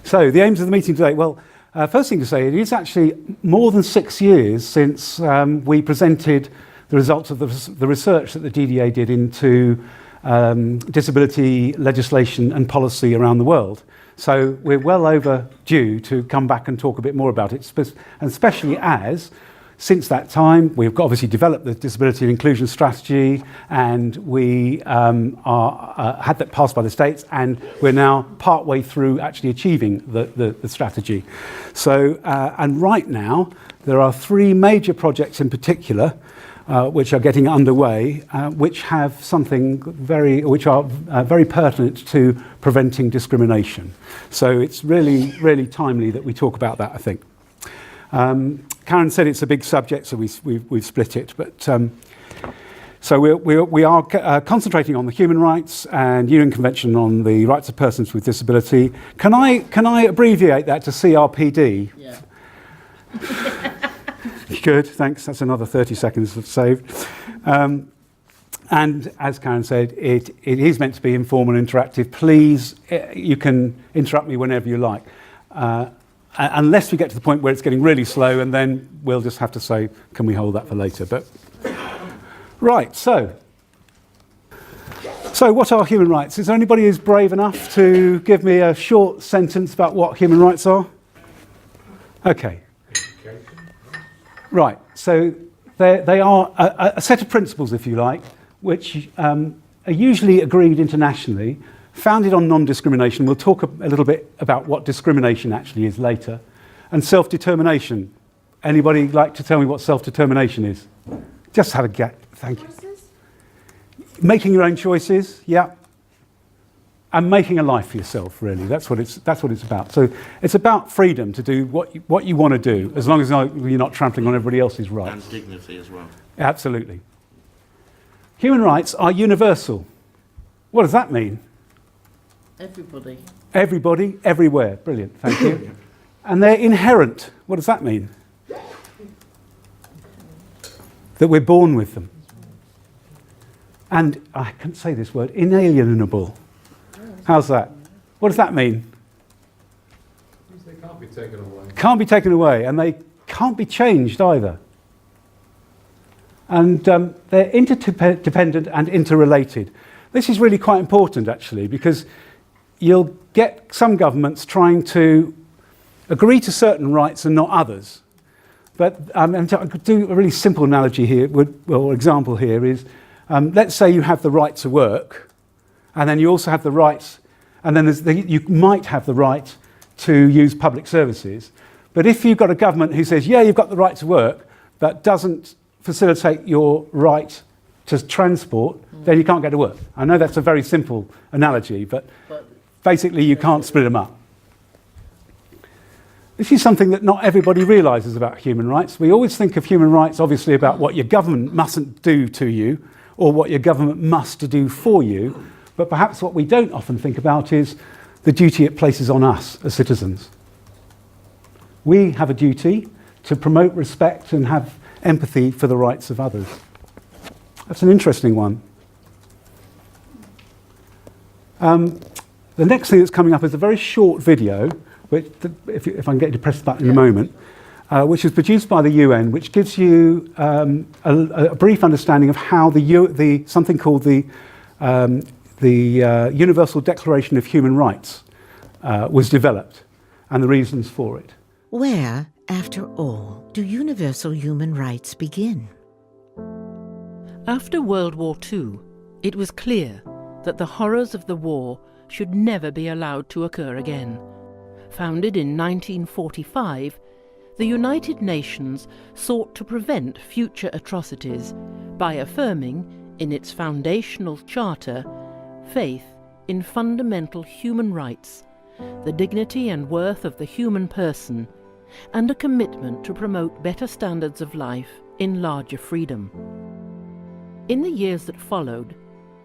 So the aims of the meeting today, well, first thing to say, it is actually more than 6 years since we presented the results of the research that the GDA did into disability legislation and policy around the world. So we're well overdue to come back and talk a bit more about it, and especially as since that time, we've obviously developed the disability and inclusion strategy, and we had that passed by the states, and we're now partway through actually achieving the strategy. So, and right now, there are 3 major projects in particular which are getting underway, which have something which are very pertinent to preventing discrimination. So it's really, really timely that we talk about that, I think. Karen said it's a big subject, so we've split it. But so we are concentrating on the human rights and UN Convention on the Rights of Persons with Disability. Can I abbreviate that to CRPD? Yeah. Good, thanks. That's another 30 seconds saved. And as Karen said, it is meant to be informal and interactive. Please, you can interrupt me whenever you like. Unless we get to the point where it's getting really slow, and then we'll just have to say, can we hold that for later? But right, so what are human rights? Is there anybody who's brave enough to give me a short sentence about what human rights are? Okay. Right, so they are a set of principles, if you like, which are usually agreed internationally, founded on non-discrimination. We'll talk a little bit about what discrimination actually is later. And self-determination. Anybody like to tell me what self-determination is? Just have a get. Thank you. Choices? Making your own choices, yeah. And making a life for yourself, really. That's what it's about. So it's about freedom to do what you want to do, as long as you're not trampling on everybody else's rights. And dignity as well. Absolutely. Human rights are universal. What does that mean? Everybody. Everybody, everywhere. Brilliant, thank you. And they're inherent. What does that mean? That we're born with them. And I can't say this word, inalienable. How's that? What does that mean? They can't be taken away. Can't be taken away, and they can't be changed either. And they're interdependent and interrelated. This is really quite important, actually, because you'll get some governments trying to agree to certain rights and not others. But and to do a really simple analogy here, or example here is, let's say you have the right to work, and then you also have the rights, and then you might have the right to use public services. But if you've got a government who says, yeah, you've got the right to work, but doesn't facilitate your right to transport, then you can't get to work. I know that's a very simple analogy, but basically you can't split them up. This is something that not everybody realises about human rights. We always think of human rights obviously about what your government mustn't do to you, or what your government must do for you, but perhaps what we don't often think about is the duty it places on us as citizens. We have a duty to promote respect and have empathy for the rights of others. That's an interesting one. The next thing that's coming up is a very short video, which, if I can get you to press the button in a moment, which was produced by the UN, which gives you a brief understanding of how something called the Universal Declaration of Human Rights was developed, and the reasons for it. Where, after all, do universal human rights begin? After World War II, it was clear that the horrors of the war should never be allowed to occur again. Founded in 1945, the United Nations sought to prevent future atrocities by affirming, in its foundational charter, faith in fundamental human rights, the dignity and worth of the human person, and a commitment to promote better standards of life in larger freedom. In the years that followed,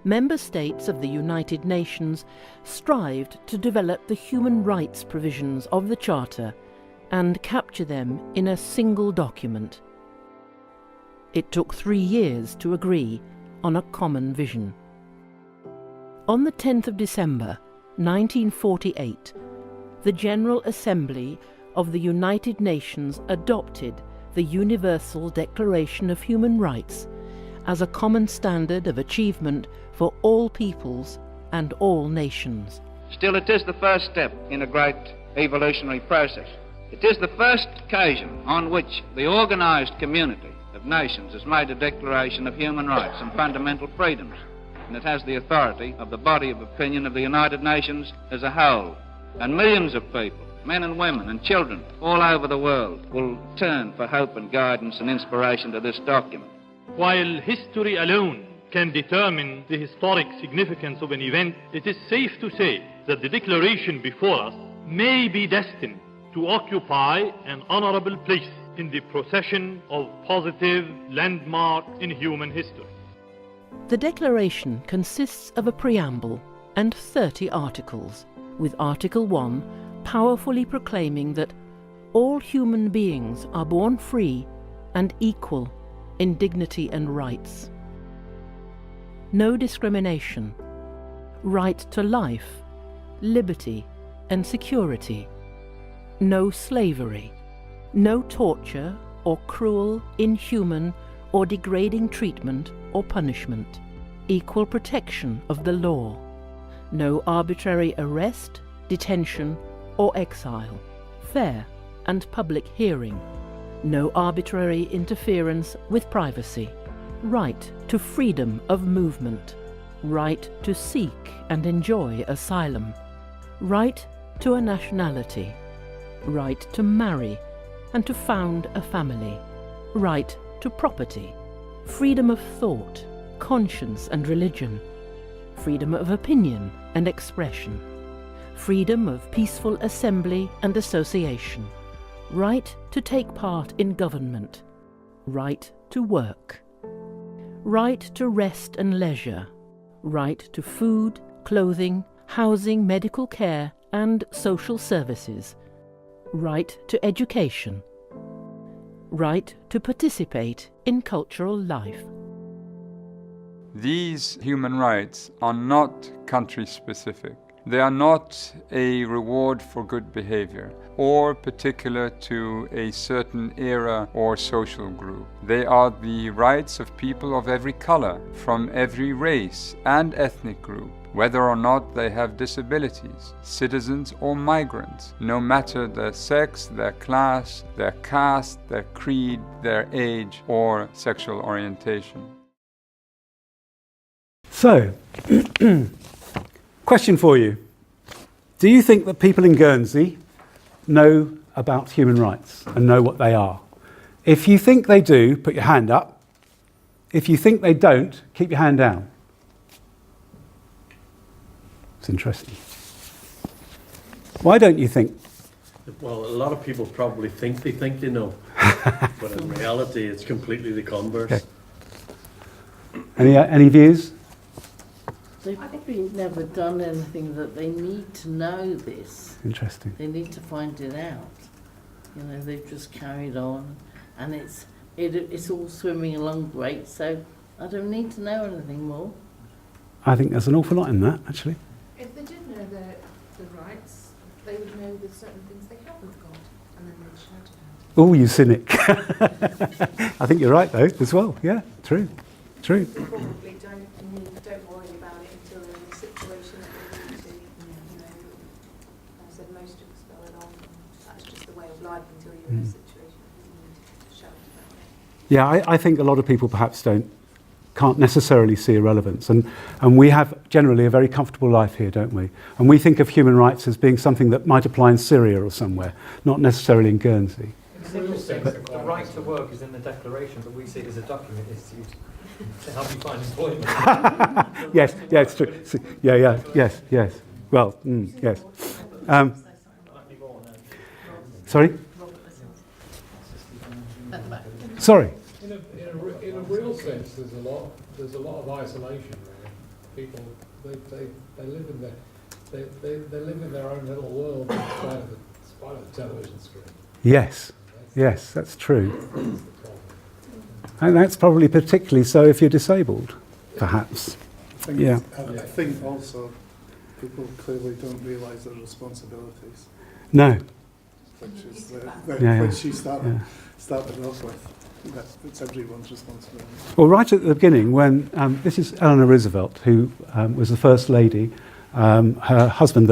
member states of the United Nations strived to develop the human rights provisions of the Charter and capture them in a single document. It took 3 years to agree on a common vision. On the 10th of December, 1948, the General Assembly of the United Nations adopted the Universal Declaration of Human Rights as a common standard of achievement for all peoples and all nations. Still, it is the first step in a great evolutionary process. It is the first occasion on which the organised community of nations has made a declaration of human rights and fundamental freedoms, and it has the authority of the body of opinion of the United Nations as a whole. And millions of people, men and women and children all over the world, will turn for hope and guidance and inspiration to this document. While history alone can determine the historic significance of an event, it is safe to say that the declaration before us may be destined to occupy an honorable place in the procession of positive landmarks in human history. The Declaration consists of a preamble and 30 articles, with Article 1 powerfully proclaiming that all human beings are born free and equal in dignity and rights. No discrimination, right to life, liberty and security, no slavery, no torture or cruel, inhuman or degrading treatment or punishment, equal protection of the law, no arbitrary arrest, detention or exile, fair and public hearing, no arbitrary interference with privacy, right to freedom of movement, right to seek and enjoy asylum, right to a nationality, right to marry and to found a family, right to property, freedom of thought, conscience and religion, freedom of opinion and expression, freedom of peaceful assembly and association, right to take part in government, right to work, right to rest and leisure, right to food, clothing, housing, medical care and social services, right to education, right to participate in cultural life. These human rights are not country-specific. They are not a reward for good behavior or particular to a certain era or social group. They are the rights of people of every color, from every race and ethnic group, whether or not they have disabilities, citizens or migrants, no matter their sex, their class, their caste, their creed, their age, or sexual orientation. So, question for you. Do you think that people in Guernsey know about human rights and know what they are? If you think they do, put your hand up. If you think they don't, keep your hand down. It's interesting. Why don't you think? Well, a lot of people probably think they know, but in reality, it's completely the converse. Okay. Any views? They've probably never done anything that they need to know this. Interesting. They need to find it out. You know, they've just carried on, and it's all swimming along great. So I don't need to know anything more. I think there's an awful lot in that, actually. If they did know the rights, they would know there's certain things they have with God, and then they'd shout about it. Oh, you cynic. I think you're right, though, as well. Yeah, true. They probably don't worry about it until they're in a situation that they need to. You know, like I said, most of us spell it on. That's just the way of life until you're in a situation that you need to shout about it. Yeah, I think a lot of people perhaps can't necessarily see a relevance. And we have generally a very comfortable life here, don't we? And we think of human rights as being something that might apply in Syria or somewhere, not necessarily in Guernsey. It's interesting that the right to work is in the Declaration, but we see it as a document issued to help you find employment. Yes, it's true. Yes. Well, yes. Sorry? Sorry. In a real sense, there's a lot of isolation there. People, they live in their own little world in spite of the television screen. Yes, that's true. And that's probably particularly so if you're disabled, perhaps. I think also people clearly don't realise their responsibilities. No. Which is Yeah, which she started off with. It's everyone's responsibility. Well, right at the beginning, when this is Eleanor Roosevelt, who was the first lady. Her husband,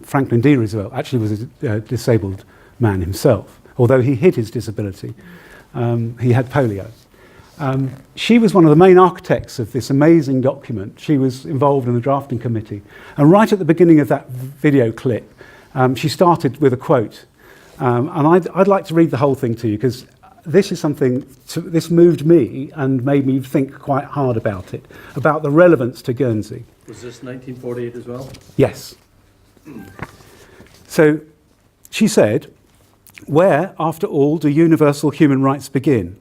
Franklin D. Roosevelt, actually was a disabled man himself, although he hid his disability. He had polio. She was one of the main architects of this amazing document. She was involved in the drafting committee. And right at the beginning of that video clip, she started with a quote. And I'd like to read the whole thing to you, because this is something, this moved me and made me think quite hard about it, about the relevance to Guernsey. Was this 1948 as well? Yes. So she said, "Where, after all, do universal human rights begin?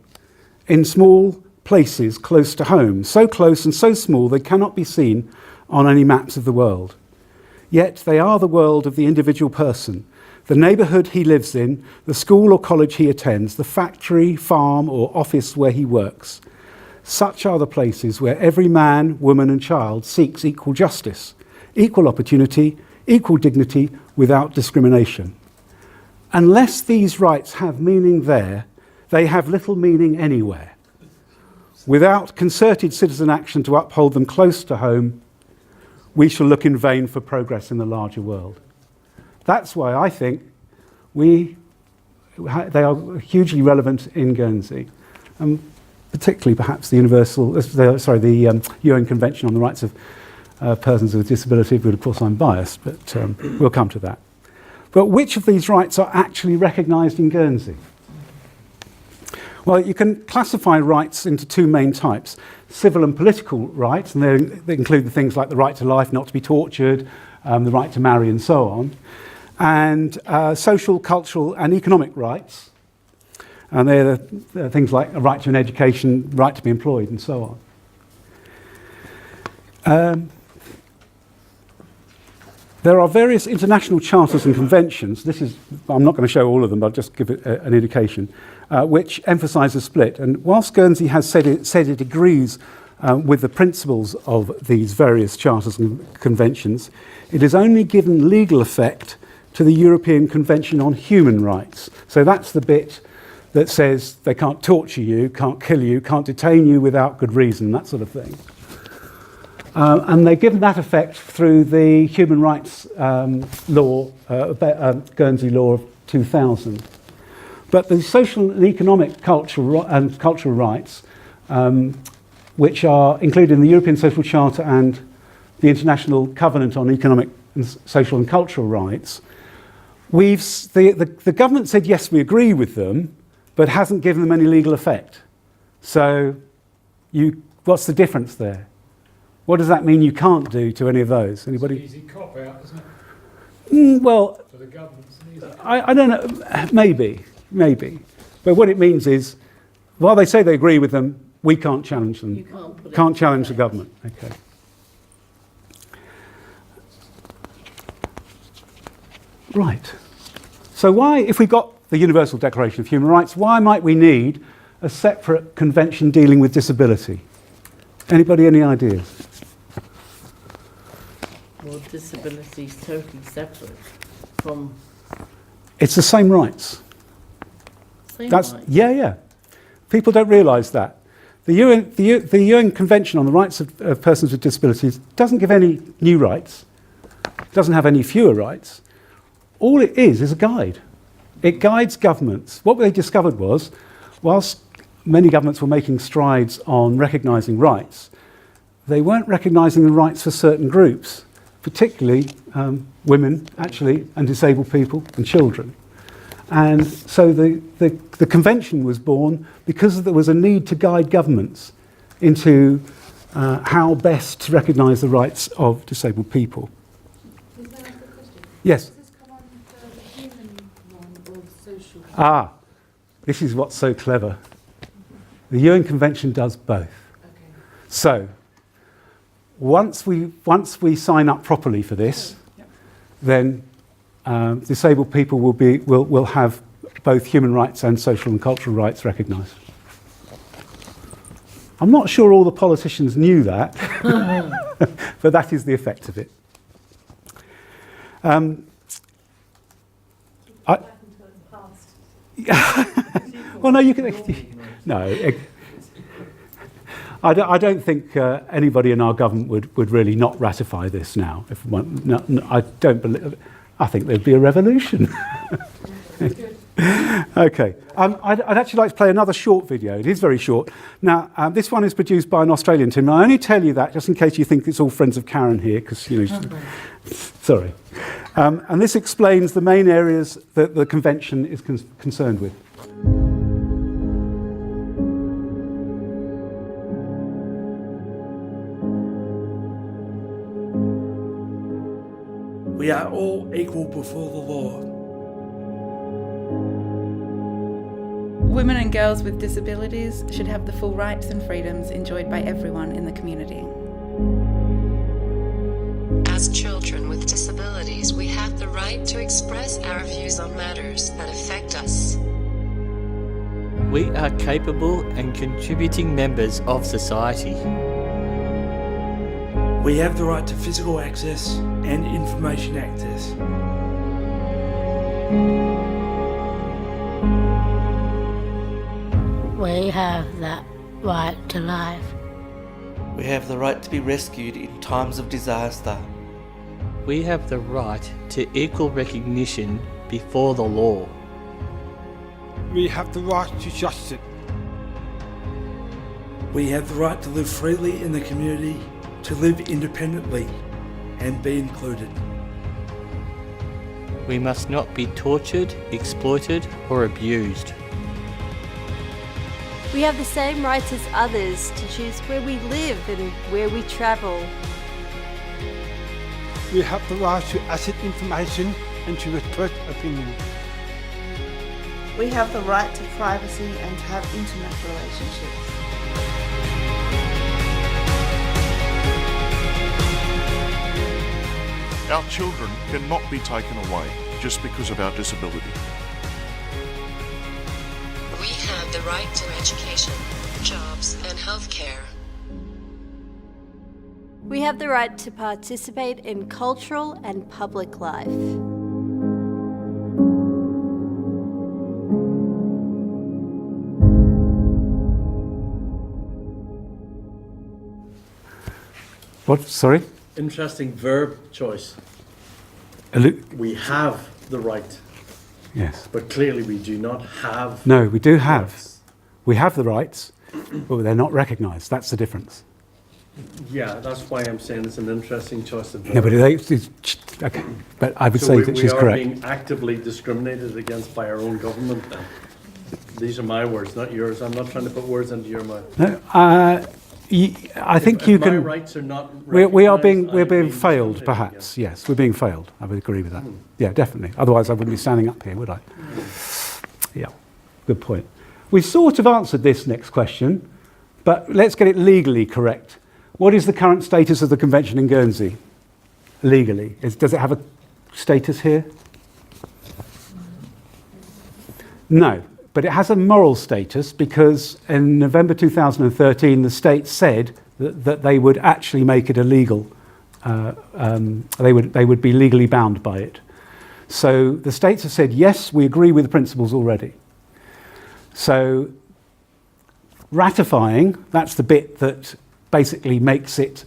In small places close to home, so close and so small they cannot be seen on any maps of the world. Yet they are the world of the individual person, the neighbourhood he lives in, the school or college he attends, the factory, farm or office where he works. Such are the places where every man, woman and child seeks equal justice, equal opportunity, equal dignity without discrimination. Unless these rights have meaning there, they have little meaning anywhere. Without concerted citizen action to uphold them close to home, we shall look in vain for progress in the larger world." That's why I think they are hugely relevant in Guernsey. Particularly perhaps the UN Convention on the Rights of Persons with Disability, but of course I'm biased, but we'll come to that. But which of these rights are actually recognised in Guernsey? Well, you can classify rights into two main types: civil and political rights, and they include the things like the right to life, not to be tortured, the right to marry and so on, and social, cultural and economic rights. And they're the things like a right to an education, right to be employed, and so on. There are various international charters and conventions. I'm not going to show all of them, but I'll just give it an indication, which emphasise a split. And whilst Guernsey has said it agrees with the principles of these various charters and conventions, it is only given legal effect to the European Convention on Human Rights. So that's the bit that says they can't torture you, can't kill you, can't detain you without good reason, that sort of thing. And they're given that effect through the human rights law, Guernsey law of 2000. But the social and economic cultural rights, which are included in the European Social Charter and the International Covenant on Economic, and Social and Cultural Rights, the government said, yes, we agree with them, but hasn't given them any legal effect. So what's the difference there? What does that mean you can't do to any of those? Anybody? It's an easy cop-out, isn't it? Well, For the government, it's an easy cop-out. I don't know, maybe. But what it means is, while they say they agree with them, we can't challenge them. You can't challenge the government. Okay. Right. So why, if we've got the Universal Declaration of Human Rights, why might we need a separate convention dealing with disability? Anybody, any ideas? Well, disability is totally separate from It's the same rights. same rights. Yeah. People don't realise that. The UN Convention on the Rights of Persons with Disabilities doesn't give any new rights, doesn't have any fewer rights. All it is a guide. It guides governments. What they discovered was, whilst many governments were making strides on recognising rights, they weren't recognising the rights for certain groups, particularly women, actually, and disabled people and children. And so the convention was born because there was a need to guide governments into how best to recognise the rights of disabled people. Is there a question? Yes? Does this come on the human one or the social one? This is what's so clever. The UN Convention does both. Okay. So, once we sign up properly for this, then disabled people will have both human rights and social and cultural rights recognised. I'm not sure all the politicians knew that, but that is the effect of it. I, well, no, you can. No, I don't think anybody in our government would really not ratify this now. If one, no, I don't believe. I think there'd be a revolution. Okay, I'd actually like to play another short video. It is very short. Now, this one is produced by an Australian team. I only tell you that just in case you think it's all friends of Karen here, because, you know, sorry. And this explains the main areas that the convention is concerned with. We are all equal before the law. Women and girls with disabilities should have the full rights and freedoms enjoyed by everyone in the community. As children with disabilities, we have the right to express our views on matters that affect us. We are capable and contributing members of society. We have the right to physical access and information access. We have that right to life. We have the right to be rescued in times of disaster. We have the right to equal recognition before the law. We have the right to justice. We have the right to live freely in the community, to live independently and be included. We must not be tortured, exploited or abused. We have the same rights as others to choose where we live and where we travel. We have the right to access information and to express opinion. We have the right to privacy and to have intimate relationships. Our children cannot be taken away just because of our disability. We have the right to education, jobs, and healthcare. We have the right to participate in cultural and public life. What? Sorry? Interesting verb choice. We have the right. Yes. But clearly we do not have. No, we do have. Rights. We have the rights, but they're not recognised. That's the difference. Yeah, that's why I'm saying it's an interesting choice of verb. No, but okay. But I would say that she's correct. We are being actively discriminated against by our own government then. These are my words, not yours. I'm not trying to put words into your mouth. No, I think you can. My rights are not we're being failed, perhaps. Yes, we're being failed. I would agree with that. Yeah, definitely. Otherwise, I wouldn't be standing up here, would I? Yeah, good point. We sort of answered this next question, but let's get it legally correct. What is the current status of the convention in Guernsey? Legally, does it have a status here? No. But it has a moral status because in November 2013, the state said that they would actually make it illegal. They would be legally bound by it. So the states have said, yes, we agree with the principles already. So ratifying, that's the bit that basically makes it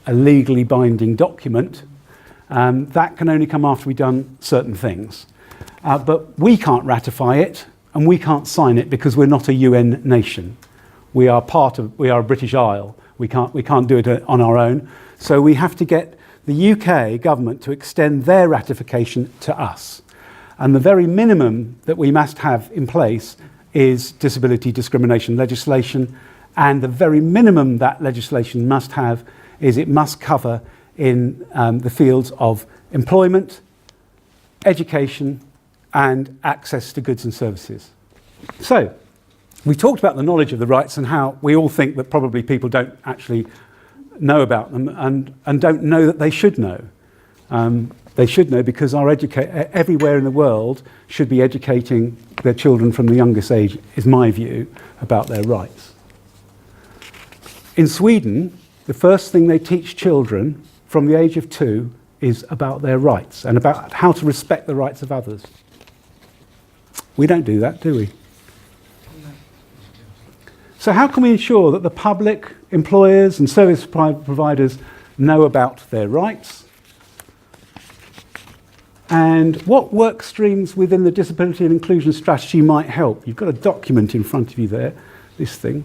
a legally binding document. That can only come after we've done certain things. But we can't ratify it. And we can't sign it because we're not a UN nation. We are a British Isle. We can't do it on our own. So we have to get the UK government to extend their ratification to us. And the very minimum that we must have in place is disability discrimination legislation. And the very minimum that legislation must have is it must cover in the fields of employment, education, and access to goods and services. So, we talked about the knowledge of the rights and how we all think that probably people don't actually know about them and don't know that they should know. They should know because everywhere in the world should be educating their children from the youngest age, is my view, about their rights. In Sweden, the first thing they teach children from the age of 2 is about their rights and about how to respect the rights of others. We don't do that, do we? So how can we ensure that the public, employers and service providers know about their rights? And what work streams within the disability and inclusion strategy might help? You've got a document in front of you there. This thing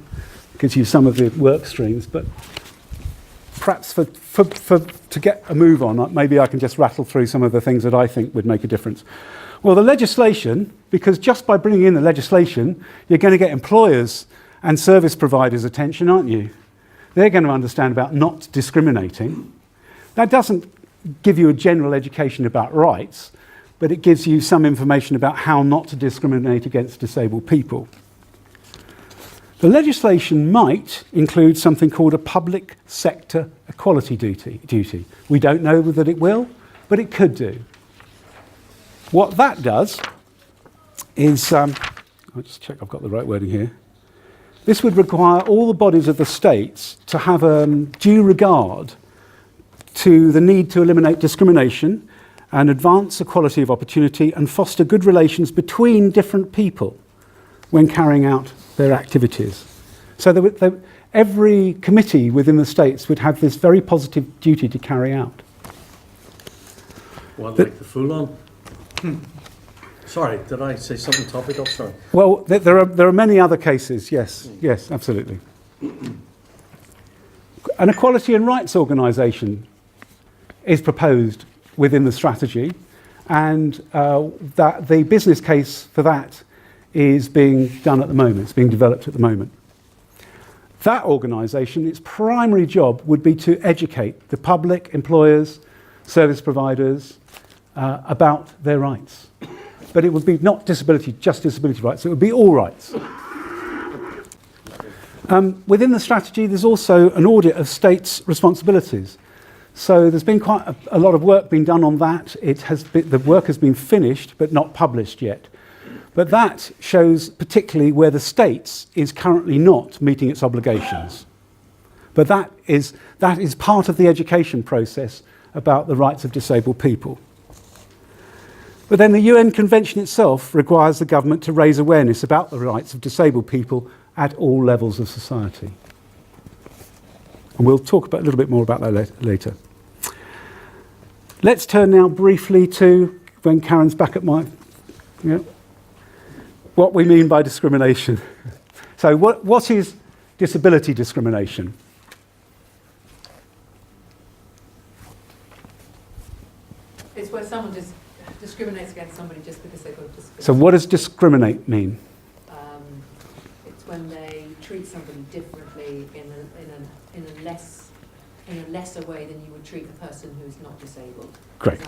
gives you some of the work streams, but perhaps to get a move on, maybe I can just rattle through some of the things that I think would make a difference. Well, the legislation, because just by bringing in the legislation, you're going to get employers and service providers' attention, aren't you? They're going to understand about not discriminating. That doesn't give you a general education about rights, but it gives you some information about how not to discriminate against disabled people. The legislation might include something called a public sector equality duty. We don't know that it will, but it could do. What that does is, I'll just check I've got the right wording here. This would require all the bodies of the states to have due regard to the need to eliminate discrimination and advance equality of opportunity and foster good relations between different people when carrying out their activities. So every committee within the states would have this very positive duty to carry out. What, like the full on? Sorry, did I say something topical? Sorry. Well, there are many other cases, yes, absolutely. An equality and rights organisation is proposed within the strategy, and that the business case for that is being done at the moment, it's being developed at the moment. That organisation, its primary job would be to educate the public, employers, service providers about their rights. But it would be not just disability rights, it would be all rights. Within the strategy, there's also an audit of states' responsibilities. So there's been quite a lot of work being done on that. The work has been finished, but not published yet. But that shows particularly where the states is currently not meeting its obligations. But that is part of the education process about the rights of disabled people. But then the UN Convention itself requires the government to raise awareness about the rights of disabled people at all levels of society. And we'll talk a little bit more about that later. Let's turn now briefly to, when Karen's back at what we mean by discrimination. So what is disability discrimination? It's where someone just discriminates against somebody just because they've got a disability. So what does discriminate mean? It's when they treat somebody differently in a lesser way than you would treat a person who's not disabled. Great.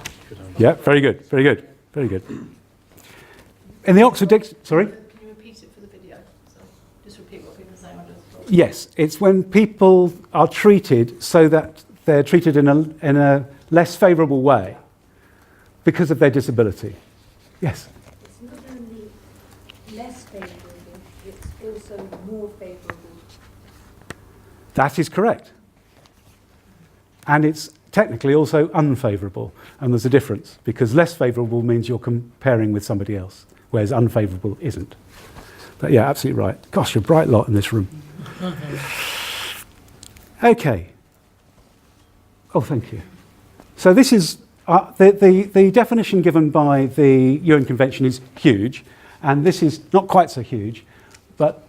Yeah, very good, very good, very good. In the Oxford Dictionary, sorry? Can you repeat it for the video? So just repeat what people are saying. Yes, it's when people are treated so that they're treated in a less favourable way because of their disability. Yes? It's not only less favourable, it's also more favourable. That is correct. And it's technically also unfavourable. And there's a difference, because less favourable means you're comparing with somebody else, whereas unfavourable isn't. But yeah, absolutely right. Gosh, you're a bright lot in this room. Okay. Oh, thank you. So this is, the definition given by the UN Convention is huge, and this is not quite so huge, but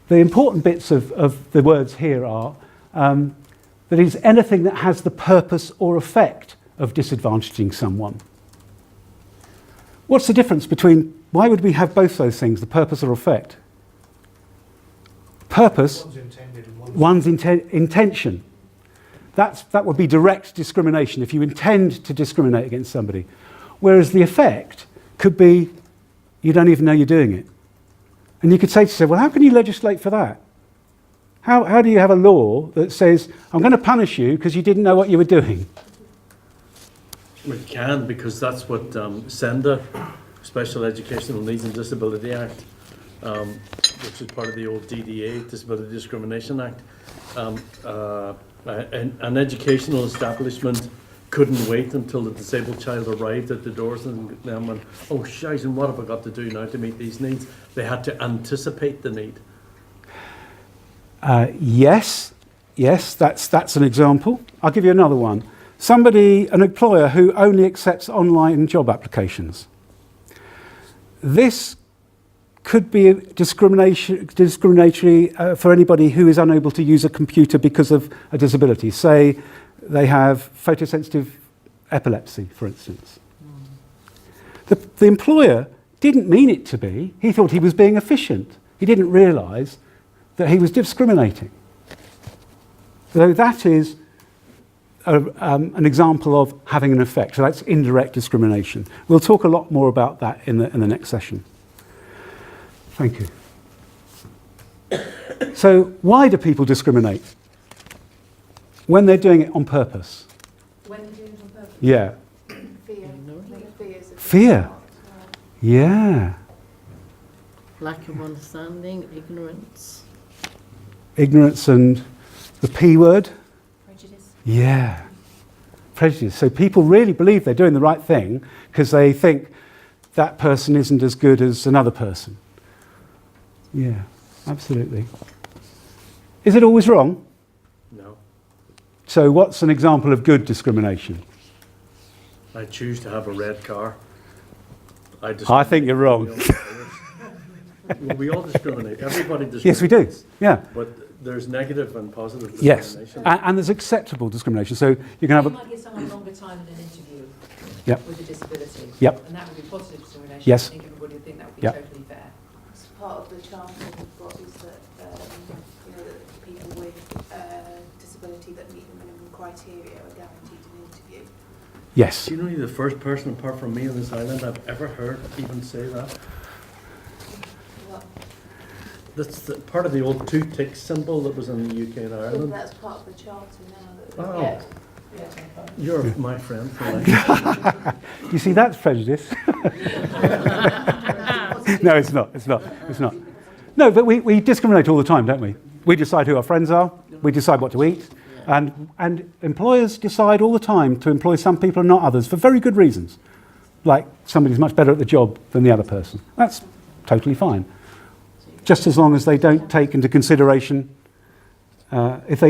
the important bits of the words here are that it is anything that has the purpose or effect of disadvantaging someone. What's the difference between, why would we have both those things, the purpose or effect? Purpose, one's intention. That would be direct discrimination if you intend to discriminate against somebody. Whereas the effect could be you don't even know you're doing it. And you could say to yourself, well, how can you legislate for that? How do you have a law that says, I'm going to punish you because you didn't know what you were doing? We can, because that's what SENDA, Special Educational Needs and Disability Act, which is part of the old GDA, Disability Discrimination Act. An educational establishment couldn't wait until the disabled child arrived at the doors and then went, oh shite, and what have I got to do now to meet these needs? They had to anticipate the need. Yes, that's an example. I'll give you another one. An employer who only accepts online job applications. This could be discriminatory for anybody who is unable to use a computer because of a disability. Say they have photosensitive epilepsy, for instance. The employer didn't mean it to be. He thought he was being efficient. He didn't realise that he was discriminating. So that is an example of having an effect. So that's indirect discrimination. We'll talk a lot more about that in the next session. Thank you. So why do people discriminate? When they're doing it on purpose. When they're doing it on purpose? Yeah. Fear. Yeah. Lack of understanding, ignorance. Ignorance and the P word. Prejudice. Yeah. Prejudice. So people really believe they're doing the right thing because they think that person isn't as good as another person. Yeah, absolutely. Is it always wrong? No. So what's an example of good discrimination? I choose to have a red car. I think you're wrong. Well, we all discriminate. Everybody discriminates. Yes, we do. Yeah. But there's negative and positive Yes, discrimination. and there's acceptable discrimination. So you can have You a... might give someone longer time in an interview Yep. with a disability. Yep. And that would be positive discrimination. Yes. I think everybody would think that would be Yep. totally fair. It's part of the charter we've got is that, that people with disability that meet the minimum criteria are guaranteed an interview. Yes. Do you know you're the first person apart from me on this island I've ever heard even say that? Well, That's part of the old two tick symbol that was in the UK and Ireland. that's part of the charter now. Oh. Yeah. You're my friend for life. You see, that's prejudice. No, it's not. It's not. It's not. No, but we discriminate all the time, don't we? We decide who our friends are. We decide what to eat. And employers decide all the time to employ some people and not others for very good reasons. Like somebody's much better at the job than the other person. That's totally fine. Just as long as they don't take into consideration as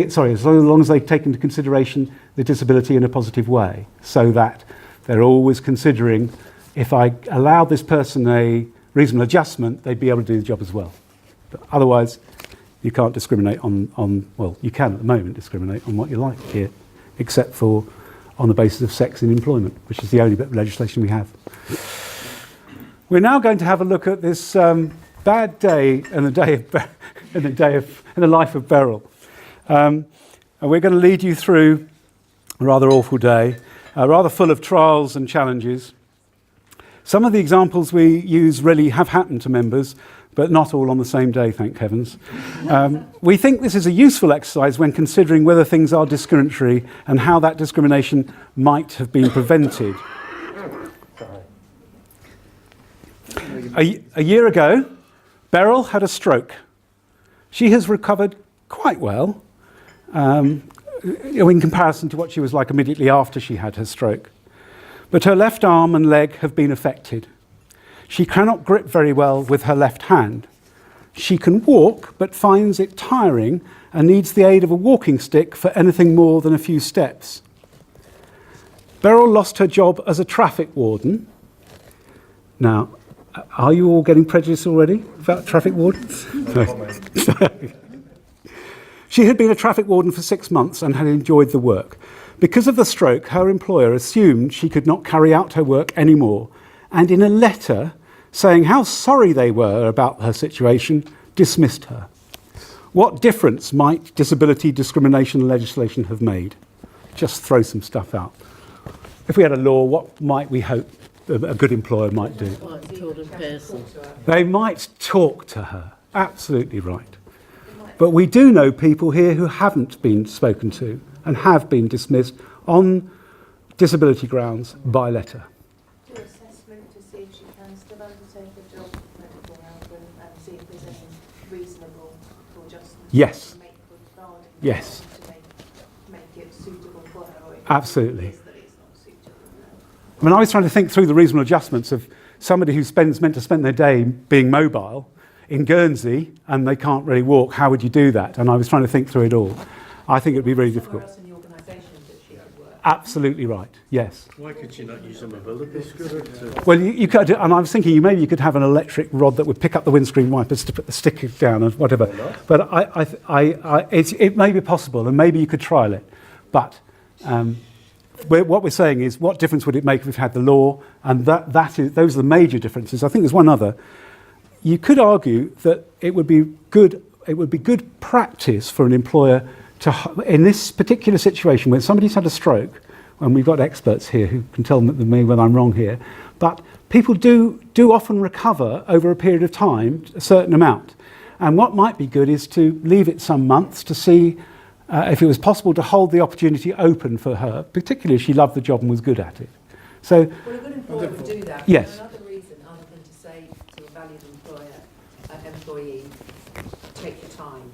long as they take into consideration the disability in a positive way, so that they're always considering, if I allowed this person a reasonable adjustment, they'd be able to do the job as well. But otherwise, you can't discriminate well, you can at the moment discriminate on what you like here, except for on the basis of sex in employment, which is the only bit of legislation we have. We're now going to have a look at this bad day in the life of Beryl. And we're going to lead you through a rather awful day, rather full of trials and challenges. Some of the examples we use really have happened to members, but not all on the same day, thank heavens. We think this is a useful exercise when considering whether things are discriminatory and how that discrimination might have been prevented. A year ago, Beryl had a stroke. She has recovered quite well in comparison to what she was like immediately after she had her stroke. But her left arm and leg have been affected. She cannot grip very well with her left hand. She can walk, but finds it tiring and needs the aid of a walking stick for anything more than a few steps. Beryl lost her job as a traffic warden. Now, are you all getting prejudiced already about traffic wardens? She had been a traffic warden for 6 months and had enjoyed the work. Because of the stroke, her employer assumed she could not carry out her work anymore, and in a letter saying how sorry they were about her situation, dismissed her. What difference might disability discrimination legislation have made? Just throw some stuff out. If we had a law, what might we hope a good employer might do? They might talk to her. Absolutely right. But we do know people here who haven't been spoken to and have been dismissed on disability grounds by letter. Do assessment to see if she can still undertake a job with medical help and see if there's any reasonable adjustments. Yes. To make regarding Yes. to make it suitable for her. Or Absolutely. That it's I mean, I was trying to think through the reasonable adjustments of somebody who's meant to spend their day being mobile in Guernsey and they can't really walk. How would you do that? And I was trying to think through it all. I think it would be really difficult. Somewhere else in the organisation that she could work. Absolutely right, yes. Why could she not use a mobility scooter to... Well, you could, and I was thinking maybe you could have an electric rod that would pick up the windscreen wipers to put the stick down and whatever. But it may be possible, and maybe you could trial it. But what we're saying is, what difference would it make if we've had the law? And those are the major differences. I think there's one other. You could argue that it would be good practice for an employer to, in this particular situation where somebody's had a stroke, and we've got experts here who can tell me whether I'm wrong here, but people do often recover over a period of time, a certain amount. And what might be good is to leave it some months to see if it was possible to hold the opportunity open for her, particularly if she loved the job and was good at it. So, well, a good employer would do that. Yes. For another reason other than to say to a valued employee, take your time,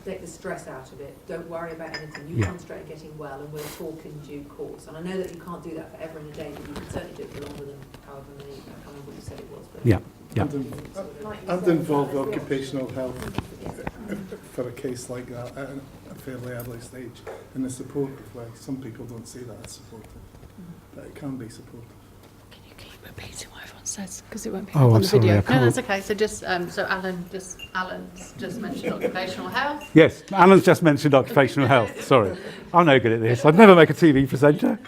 take the stress out of it, don't worry about anything, you concentrate on getting well and we'll talk in due course. And I know that you can't do that forever and a day, but you can certainly do it for longer than however many, I can't remember what you said it was. But yeah. And involve occupational health for a case like that at a fairly early stage in a supportive way. Some people don't see that as supportive, but it can be supportive. Can you keep repeating what everyone says? Because it won't be Oh, on I'm the sorry, video. I No, can't. that's okay. So just Alan's just mentioned occupational health. yes, Alan's just mentioned occupational health. Sorry, I'm no good at this. I'd never make a TV presenter.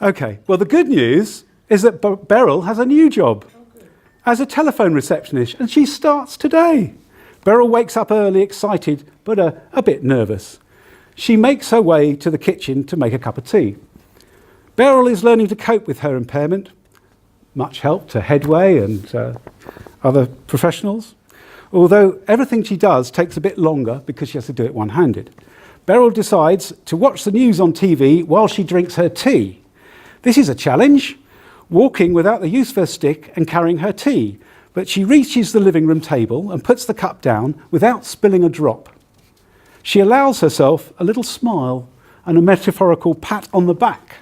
Okay, well, the good news is that Beryl has a new job as a telephone receptionist, and she starts today. Beryl wakes up early, excited, but a bit nervous. She makes her way to the kitchen to make a cup of tea. Beryl is learning to cope with her impairment, much help to Headway and other professionals, although everything she does takes a bit longer because she has to do it one-handed. Beryl decides to watch the news on TV while she drinks her tea. This is a challenge, walking without the use of her stick and carrying her tea, but she reaches the living room table and puts the cup down without spilling a drop. She allows herself a little smile and a metaphorical pat on the back.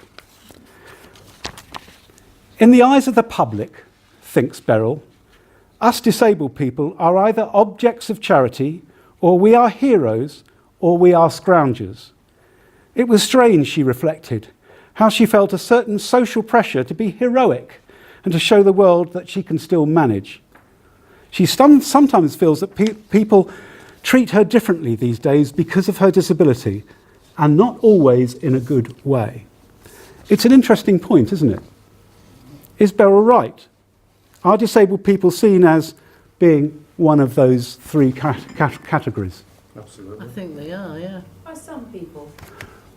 In the eyes of the public, thinks Beryl, us disabled people are either objects of charity, or we are heroes, or we are scroungers. It was strange, she reflected, how she felt a certain social pressure to be heroic and to show the world that she can still manage. She sometimes feels that people treat her differently these days because of her disability, and not always in a good way. It's an interesting point, isn't it? Is Beryl right? Are disabled people seen as being one of those three categories? Absolutely. I think they are, yeah. by some people.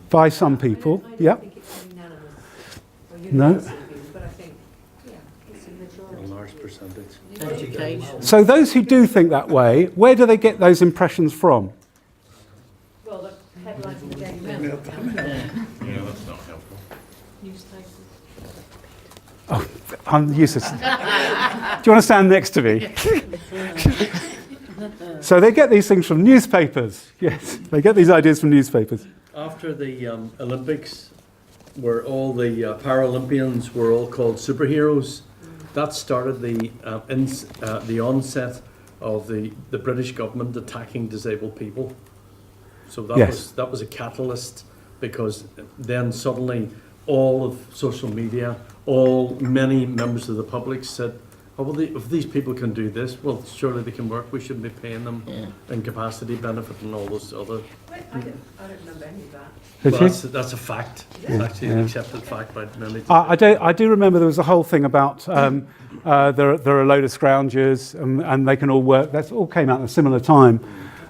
By some people, I yeah. don't think it's unanimous or No. universal view, but I think, yeah, it's a A majority. large percentage. Education. So those who do think that way, where do they get those impressions from? Well, the headlines in the Daily Mail. Yeah, that's not helpful. Newspapers. Oh, I'm useless. Do you want to stand next to me? So they get these things from newspapers. Yes, they get these ideas from newspapers. After the Olympics, where all the Paralympians were all called superheroes, that started the onset of the British government attacking disabled people. So that was a catalyst, because then suddenly all of social media, many members of the public said, oh, well, if these people can do this, well, surely they can work. We shouldn't be paying them incapacity benefit and all those other. Wait, I don't remember any of that. Well, that's a fact. It's actually an accepted fact by many. I do remember there was a whole thing about there are a load of scroungers and they can all work. That all came out at a similar time,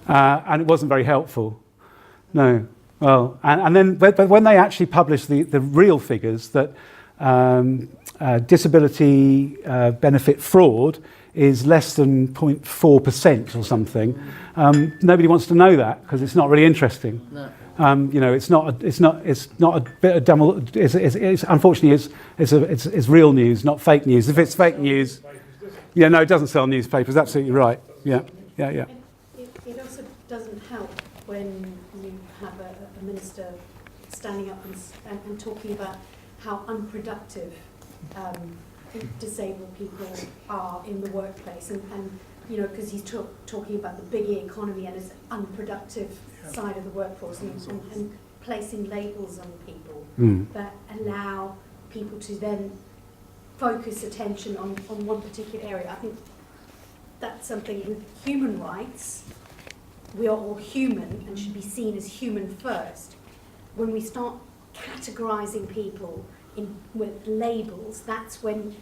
and it wasn't very helpful. No. Well, and then but when they actually published the real figures that disability benefit fraud is less than 0.4% or something, nobody wants to know that because it's not really interesting. No. You know, it's not a bit of demo. It's unfortunately it's real news, not fake news. If it's fake news, yeah, no, it doesn't sell newspapers. Absolutely right. Yeah. It also doesn't help when you have a minister standing up and talking about how unproductive disabled people are in the workplace, and you know, because he's talking about the big economy and its unproductive side of the workforce, and placing labels on people that allow people to then focus attention on one particular area. I think that's something with human rights. We are all human and should be seen as human first. When we start categorising people with labels, that's when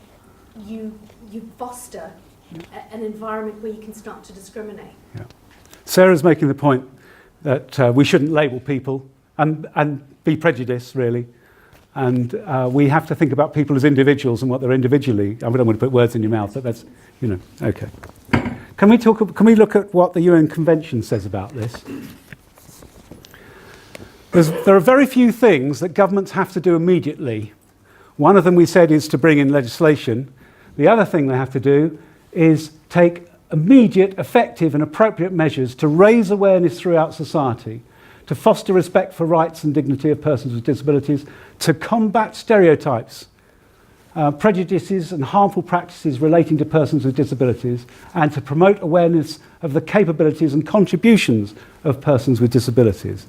you foster an environment where you can start to discriminate. Yeah. Sarah's making the point that we shouldn't label people and be prejudiced, really. And we have to think about people as individuals and what they're individually. I don't want to put words in your mouth, but that's, you know, okay. Can we look at what the UN Convention says about this? There are very few things that governments have to do immediately. One of them, we said, is to bring in legislation. The other thing they have to do is take immediate, effective and appropriate measures to raise awareness throughout society, to foster respect for rights and dignity of persons with disabilities, to combat stereotypes, prejudices and harmful practices relating to persons with disabilities, and to promote awareness of the capabilities and contributions of persons with disabilities.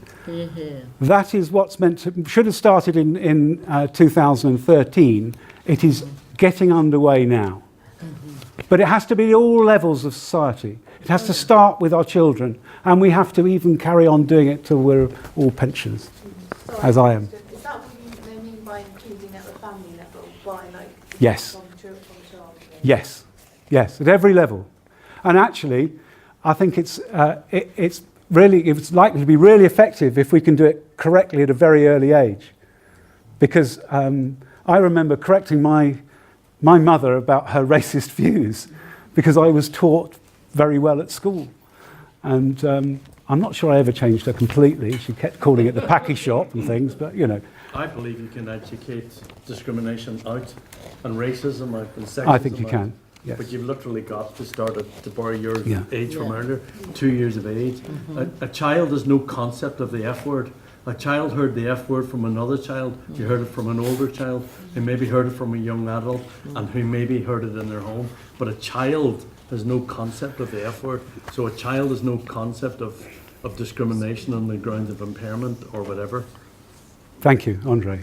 That is what's meant to, should have started in 2013. It is getting underway now. But it has to be at all levels of society. It has to start with our children, and we have to even carry on doing it till we're all pensioners, as I am. Is that what they mean by including at the family level, by like Yes. from child? Yes, yes, at every level. And actually, I think it's likely to be really effective if we can do it correctly at a very early age. Because I remember correcting my mother about her racist views, because I was taught very well at school. And I'm not sure I ever changed her completely. She kept calling it the packy shop and things, but you know. I believe you can educate discrimination out and racism out and sexism I think you out. can, yes. But you've literally got to start at, to borrow your age from Yeah. earlier, 2 years of age. A child has no concept of the F word. A child heard the F word from another child, you heard it from an older child, who maybe heard it from a young adult, and who maybe heard it in their home. But a child has no concept of the F word. So a child has no concept of discrimination on the grounds of impairment or whatever. Thank you, Andre.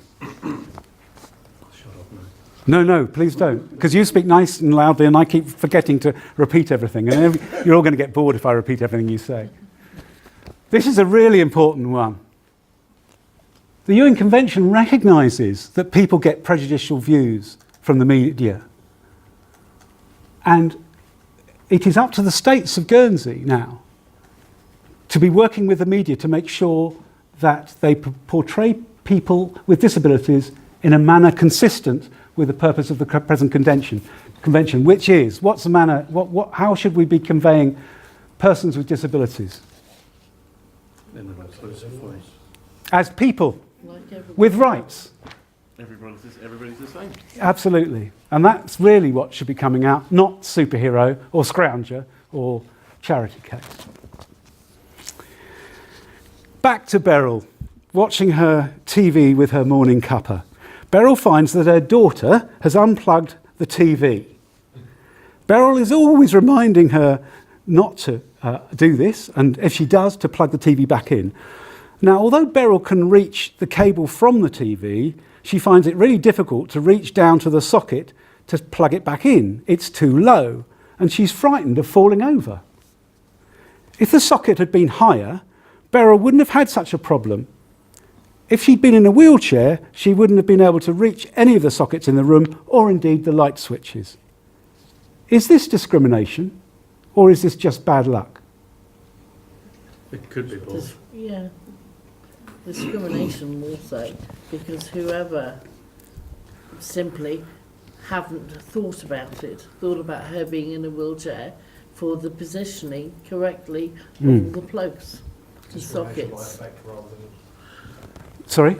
No, please don't. Because you speak nice and loudly and I keep forgetting to repeat everything. And you're all going to get bored if I repeat everything you say. This is a really important one. The UN Convention recognises that people get prejudicial views from the media. And it is up to the states of Guernsey now to be working with the media to make sure that they portray people with disabilities in a manner consistent with the purpose of the present convention, which is, what's the manner, how should we be conveying persons with disabilities? In an inclusive way. As people, with rights. Everybody's the same. Absolutely. And that's really what should be coming out, not superhero or scrounger or charity case. Back to Beryl, watching her TV with her morning cuppa. Beryl finds that her daughter has unplugged the TV. Beryl is always reminding her not to do this, and if she does, to plug the TV back in. Now, although Beryl can reach the cable from the TV, she finds it really difficult to reach down to the socket to plug it back in. It's too low, and she's frightened of falling over. If the socket had been higher, Beryl wouldn't have had such a problem. If she'd been in a wheelchair, she wouldn't have been able to reach any of the sockets in the room, or indeed the light switches. Is this discrimination, or is this just bad luck? It could be both. Yeah. Discrimination also, because whoever simply haven't thought about her being in a wheelchair for the positioning correctly of all the plugs to sockets. Sorry?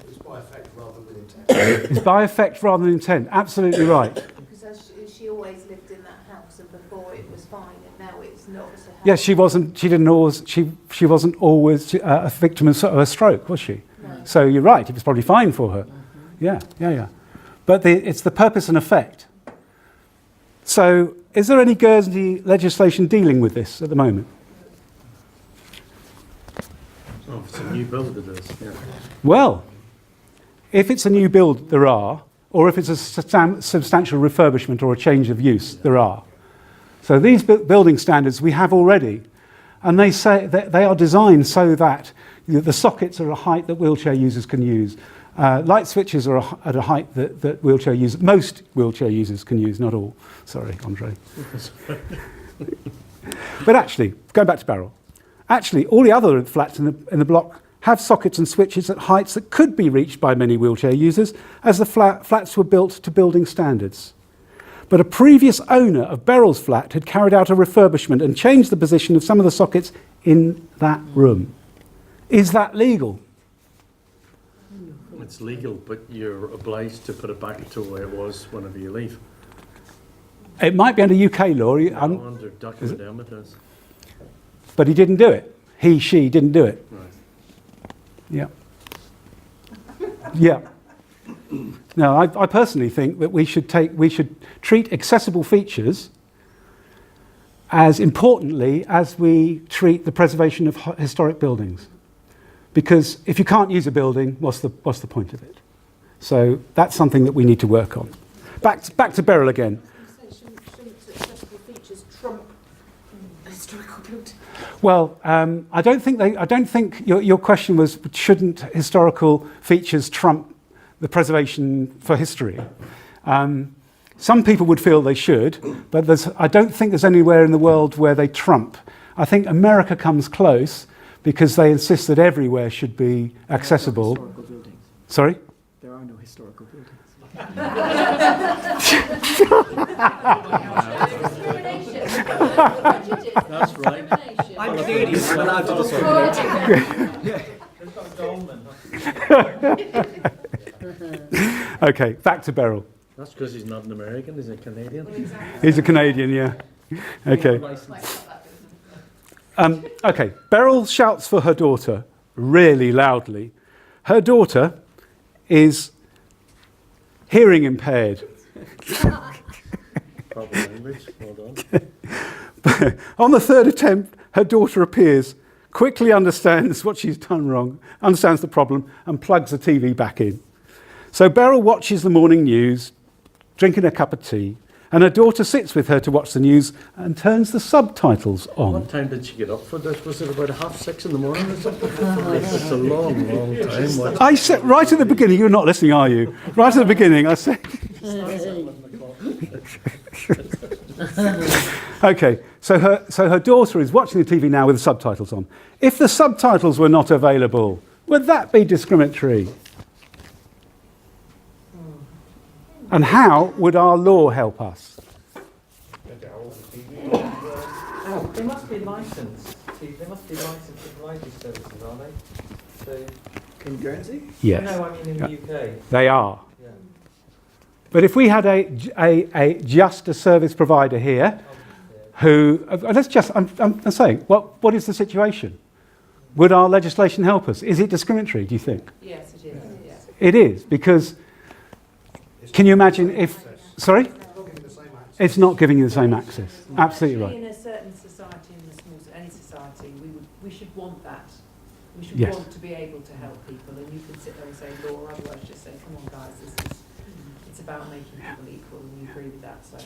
It's by effect rather than intent. It's by effect rather than intent. Absolutely right. Because she always lived in that house, and before it was fine, and now it's not. So Yes, she wasn't always a victim of a stroke, was she? No. So you're right. It was probably fine for her. Yeah. but it's the purpose and effect. So, is there any Guernsey legislation dealing with this at the moment? Oh, it's a new build it is, yeah. Well, if it's a new build, there are, or if it's a substantial refurbishment or a change of use, there are. So these building standards we have already, and they say that they are designed so that the sockets are a height that wheelchair users can use. Light switches are at a height that most wheelchair users can use, not all. Sorry, Andre. But actually, going back to Beryl, actually all the other flats in the block have sockets and switches at heights that could be reached by many wheelchair users, as the flats were built to building standards. But a previous owner of Beryl's flat had carried out a refurbishment and changed the position of some of the sockets in that room. Is that legal? It's legal, but you're obliged to put it back to where it was whenever you leave. It might be under UK law. Under document emitters. But he didn't do it. She didn't do it. Right. Yeah. Yeah. No, I personally think that we should treat accessible features as importantly as we treat the preservation of historic buildings. Because if you can't use a building, what's the point of it? So that's something that we need to work on. Back to Beryl again. Shouldn't accessible features trump historical buildings? Well, I don't think your question was, shouldn't historical features trump the preservation for history? Some people would feel they should, but I don't think there's anywhere in the world where they trump. I think America comes close because they insist that everywhere should be accessible. There are no historical buildings. Sorry? There are no historical buildings. That's right. I'm Canadian, I'm allowed to discriminate. Okay, back to Beryl. That's because he's not an American, he's a Canadian. He's a Canadian, yeah. Okay. Okay, Beryl shouts for her daughter really loudly. Her daughter is hearing impaired. Proper language, well done. On the third attempt, her daughter appears, quickly understands what she's done wrong, understands the problem, and plugs the TV back in. So Beryl watches the morning news, drinking a cup of tea, and her daughter sits with her to watch the news and turns the subtitles on. What time did she get up for this? Was it about 6:30 in the morning or something? It's a long, long time. I said right at the beginning, you're not listening, are you? Right at the beginning, I said... Okay, so her daughter is watching the TV now with the subtitles on. If the subtitles were not available, would that be discriminatory? And how would our law help us? They must be licensed. They must be licensed to provide these services, are they? In Guernsey? Yes. No, I mean in the UK. They are. Yeah. But if we had just a service provider here, who I'm saying, what is the situation? Would our legislation help us? Is it discriminatory? Do you think? Yes, it is. Yeah. It is, because can you imagine if? Sorry, it's not giving you the same access. Absolutely right. In a certain society, any society, we should want that. We should Yes. want to be able to help people, and you can sit there and say law, or otherwise just say, come on, guys, it's about making people equal, and you agree with that. So.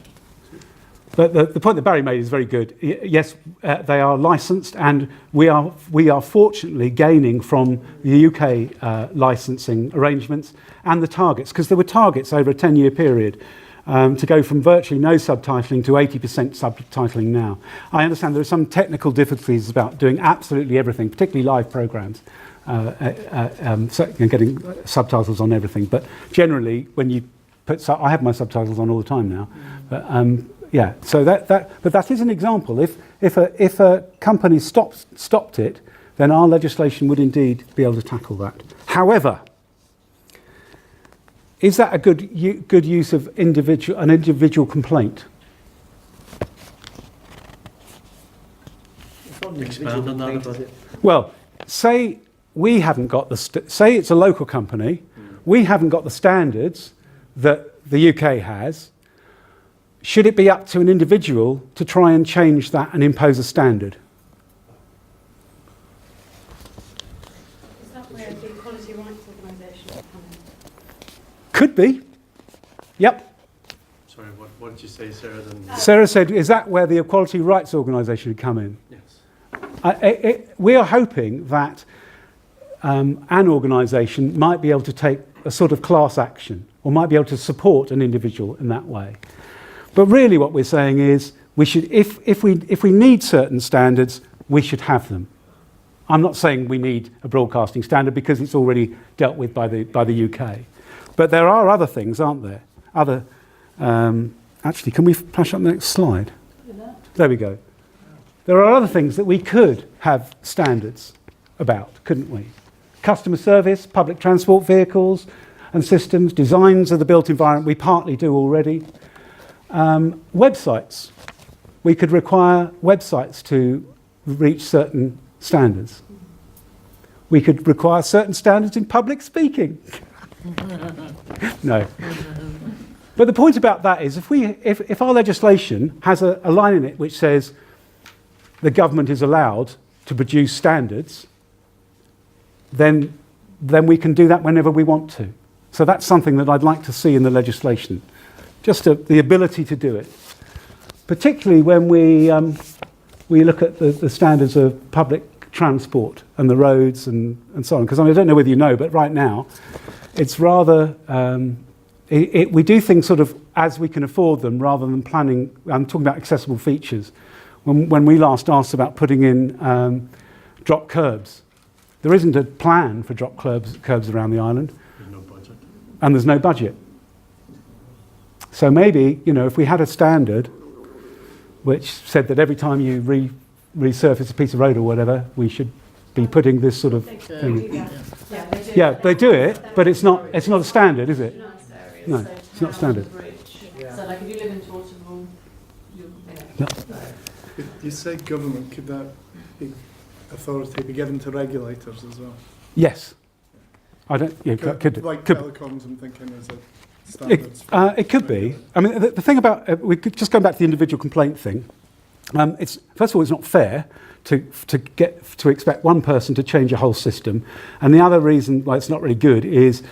But the point that Barry made is very good. Yes, they are licensed, and we are fortunately gaining from the UK licensing arrangements and the targets, because there were targets over a 10-year period to go from virtually no subtitling to 80% subtitling now. I understand there are some technical difficulties about doing absolutely everything, particularly live programs, getting subtitles on everything. But generally, when you put, I have my subtitles on all the time now. But, yeah, so but that is an example. If a company stopped it, then our legislation would indeed be able to tackle that. However, is that a good use of an individual complaint? Expand on that a bit. Well, say we haven't got say it's a local company, we haven't got the standards that the UK has, should it be up to an individual to try and change that and impose a standard? Is that where the equality rights organisation come in? Could be. Yep. Sorry, what did you say, Sarah? Sarah said, is that where the equality rights organisation would come in? Yes. We are hoping that an organisation might be able to take a sort of class action or might be able to support an individual in that way. But really what we're saying is we should, if we need certain standards, we should have them. I'm not saying we need a broadcasting standard because it's already dealt with by the UK. But there are other things, aren't there? Actually, can we flash up the next slide? There we go. There are other things that we could have standards about, couldn't we? Customer service, public transport vehicles and systems, designs of the built environment, we partly do already. Websites. We could require websites to reach certain standards. We could require certain standards in public speaking. No. But the point about that is if our legislation has a line in it which says the government is allowed to produce standards, then we can do that whenever we want to. So that's something that I'd like to see in the legislation. Just the ability to do it. Particularly when we look at the standards of public transport and the roads and so on. Because I don't know whether you know, but right now it's rather... we do things sort of as we can afford them rather than planning. I'm talking about accessible features. When we last asked about putting in drop curbs, there isn't a plan for drop curbs around the island. There's no budget. And there's no budget. So maybe, if we had a standard which said that every time you resurface a piece of road or whatever, we should be putting this sort of thing. Yeah, they do it, but it's not a standard, is it? No, it's not standard. So like if you live in Tortenville, No. You say government, could that authority be given to regulators as well? Yes. I don't. Yeah, could like could, telecoms, I'm thinking, is it standards? it could be. I mean, the thing about we could just go back to the individual complaint thing. It's first of all, it's not fair to expect one person to change a whole system, and the other reason why it's not really good is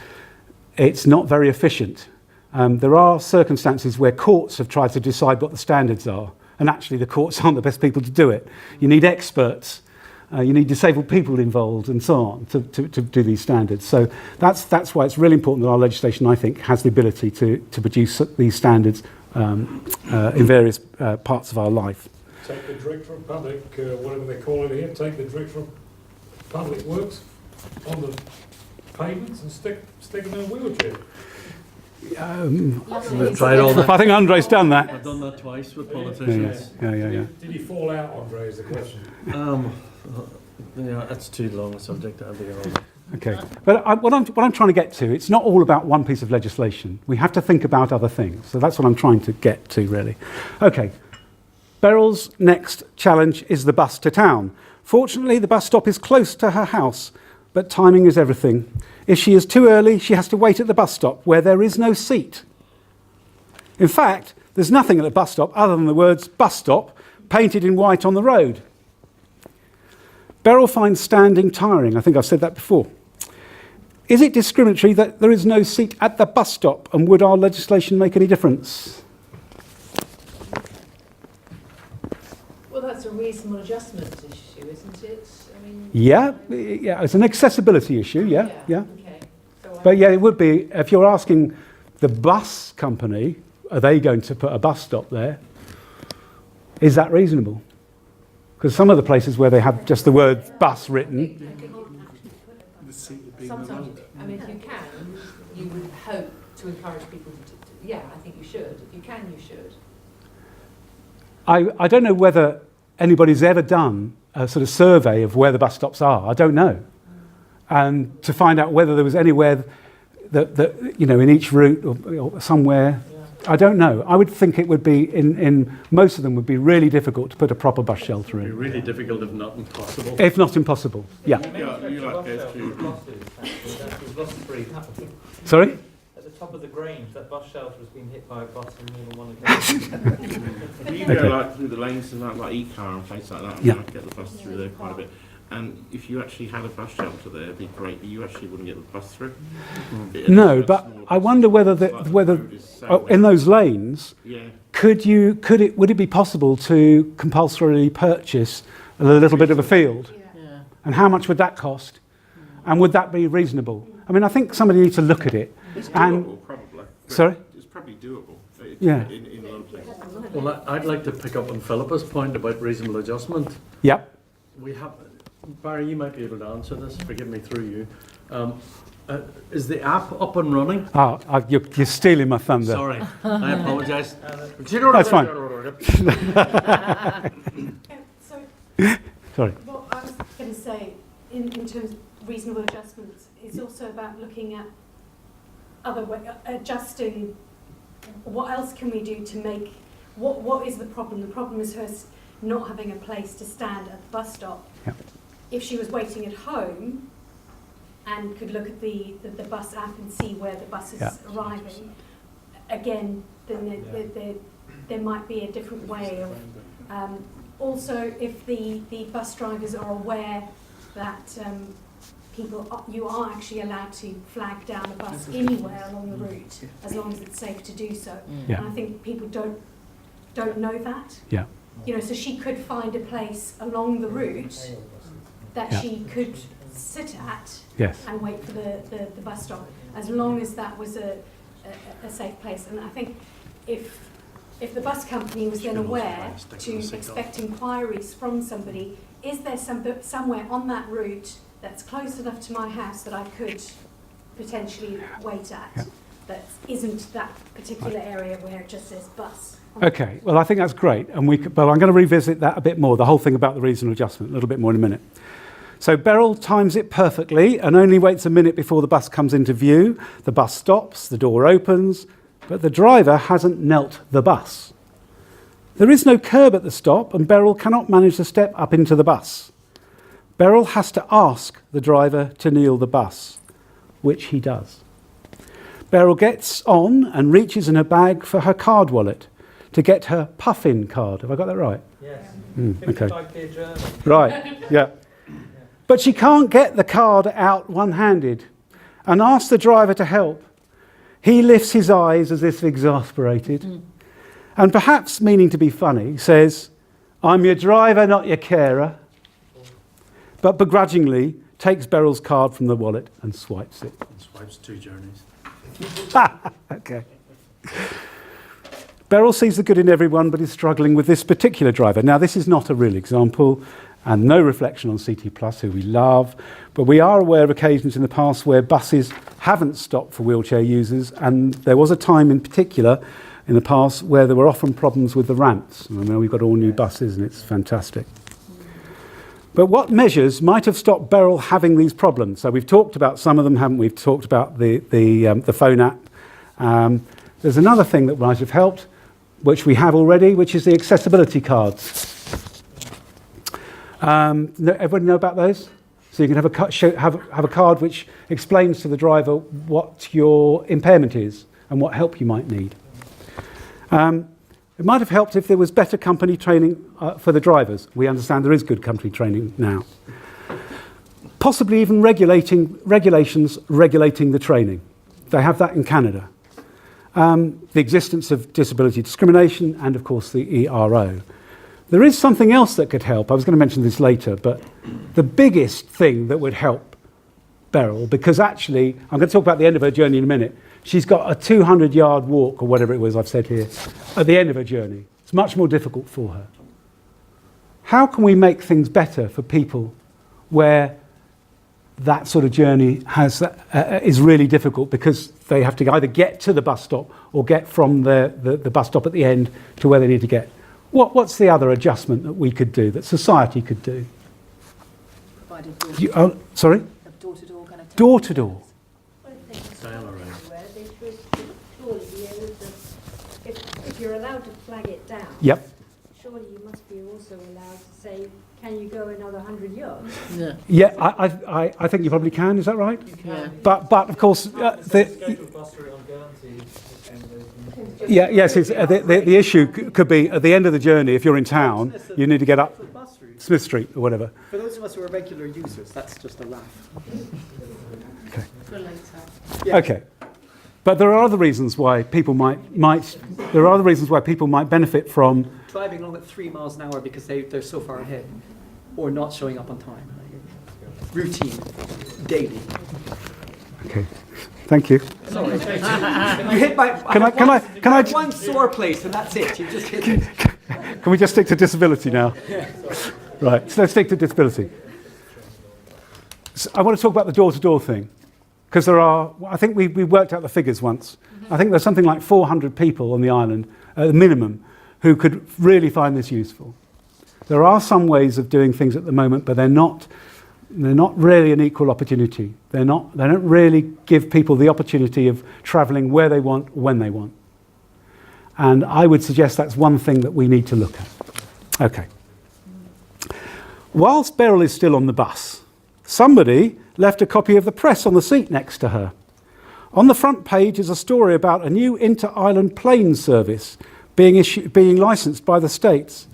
it's not very efficient. There are circumstances where courts have tried to decide what the standards are, and actually the courts aren't the best people to do it. You need experts. You need disabled people involved and so on to do these standards. So that's why it's really important that our legislation, I think, has the ability to produce these standards in various parts of our life. Take the direct from public, whatever they call it here, take the direct from public works on the pavements and stick them in a wheelchair. We've tried all that. I think Andre's done that. I've done that twice with politicians. Yeah. Did he fall out, Andre, is the question? That's too long a subject. I'll be on. Okay, but what I'm trying to get to, it's not all about one piece of legislation. We have to think about other things. So that's what I'm trying to get to, really. Okay, Beryl's next challenge is the bus to town. Fortunately, the bus stop is close to her house, but timing is everything. If she is too early, she has to wait at the bus stop where there is no seat. In fact, there's nothing at the bus stop other than the words bus stop painted in white on the road. Beryl finds standing tiring. I think I've said that before. Is it discriminatory that there is no seat at the bus stop, and would our legislation make any difference? Well, that's a reasonable adjustment issue, isn't it? I mean, Yeah, it's an accessibility issue, yeah. Okay. So But yeah, it would be, if you're asking the bus company, are they going to put a bus stop there? Is that reasonable? Because some of the places where they have just the word bus written. sometimes, I mean, if you can, you would hope to encourage people to yeah, I think you should. If you can, you should. I don't know whether anybody's ever done a sort of survey of where the bus stops are. I don't know. And to find out whether there was anywhere that in each route or somewhere, I don't know. I would think it would be, in most of them, would be really difficult to put a proper bus shelter in. It'd be really difficult, if not impossible. If not impossible, yeah. Yeah, you like Sorry? At the top of the Grange, that bus shelter has been hit by a bus on more than one occasion. If you go like through the lanes and that, like E-car and places like that, I mean, I get the bus through there quite a bit. And if you actually had a bus shelter there, it'd be great, but you actually wouldn't get the bus through. No, but I wonder whether in those lanes, would it be possible to compulsorily purchase a little bit of a field? Yeah. And how much would that cost? And would that be reasonable? I mean, I think somebody needs to look at it. It's doable, probably. Sorry? It's probably doable. Yeah. In a lot of places. Well, I'd like to pick up on Philippa's point about reasonable adjustment. Yep. We have, Barry, you might be able to answer this. Forgive me through you. Is the app up and running? You're stealing my thunder. Sorry, I apologise. That's fine. Sorry. What I was going to say, in terms of reasonable adjustments, is also about looking at other adjusting. What else can we do to make? What is the problem? The problem is her not having a place to stand at the bus stop. Yep. If she was waiting at home and could look at the bus app and see where the bus is arriving, again, then there might be a different way of. Also, if the bus drivers are aware that you are actually allowed to flag down a bus anywhere along the route, as long as it's safe to do so. Yeah. And I think people don't know that. Yeah. You know, so she could find a place along the route that she could sit at and wait for the bus stop, as long as that was a safe place. And I think if the bus company was then aware to expect inquiries from somebody, is there somewhere on that route that's close enough to my house that I could potentially wait at, that isn't that particular area where it just says bus? Okay, well, I think that's great, and but I'm going to revisit that a bit more, the whole thing about the reasonable adjustment, a little bit more in a minute. So Beryl times it perfectly and only waits a minute before the bus comes into view. The bus stops, the door opens, but the driver hasn't knelt the bus. There is no curb at the stop, and Beryl cannot manage to step up into the bus. Beryl has to ask the driver to kneel the bus, which he does. Beryl gets on and reaches in her bag for her card wallet to get her puff-in card. Have I got that right? Yes. Okay. 55p journey. Right, yeah. But she can't get the card out one-handed and asks the driver to help. He lifts his eyes as if exasperated and, perhaps meaning to be funny, says, "I'm your driver, not your carer," but begrudgingly takes Beryl's card from the wallet and swipes it. And swipes 2 journeys. Okay. Beryl sees the good in everyone, but is struggling with this particular driver. Now, this is not a real example, and no reflection on CT Plus, who we love, but we are aware of occasions in the past where buses haven't stopped for wheelchair users, and there was a time in particular in the past where there were often problems with the ramps. And I know we've got all new buses, and it's fantastic. But what measures might have stopped Beryl having these problems? So we've talked about some of them, haven't we? We've talked about the phone app. There's another thing that might have helped, which we have already, which is the accessibility cards. Everybody know about those? So you can have a card which explains to the driver what your impairment is and what help you might need. It might have helped if there was better company training for the drivers. We understand there is good company training now. Possibly even regulations regulating the training. They have that in Canada. The existence of disability discrimination and, of course, the ERO. There is something else that could help. I was going to mention this later, but the biggest thing that would help Beryl, because actually, I'm going to talk about the end of her journey in a minute. She's got a 200-yard walk, or whatever it was I've said here, at the end of her journey. It's much more difficult for her. How can we make things better for people where that sort of journey is really difficult because they have to either get to the bus stop or get from the bus stop at the end to where they need to get? What's the other adjustment that we could do, that society could do? Sorry? Door-to-door kind of. Door-to-door. If you're allowed to flag it down, Yep. surely you must be also allowed to say, can you go another 100 yards? Yeah. Yeah, I think you probably can. Is that right? Yeah. But of course, Scheduled bus route on Guernsey is one of those. yes, the issue could be at the end of the journey. If you're in town, you need to get up Smith Street or whatever. For those of us who are regular users, that's just a laugh. Okay. For later. Yeah. Okay. But there are other reasons why people might benefit from Driving along at 3 miles an hour because they're so far ahead, or not showing up on time. Routine, daily. Okay. Thank you. Sorry. You hit my. Can I one sore place and that's it. You just hit it. Can we just stick to disability now? Yeah. Right. So let's stick to disability. So I want to talk about the door-to-door thing. Because there are, I think we worked out the figures once. I think there's something like 400 people on the island, at the minimum, who could really find this useful. There are some ways of doing things at the moment, but they're not really an equal opportunity. They don't really give people the opportunity of travelling where they want, when they want. And I would suggest that's one thing that we need to look at. Okay. Whilst Beryl is still on the bus, somebody left a copy of the press on the seat next to her. On the front page is a story about a new inter-island plane service being licensed by the states.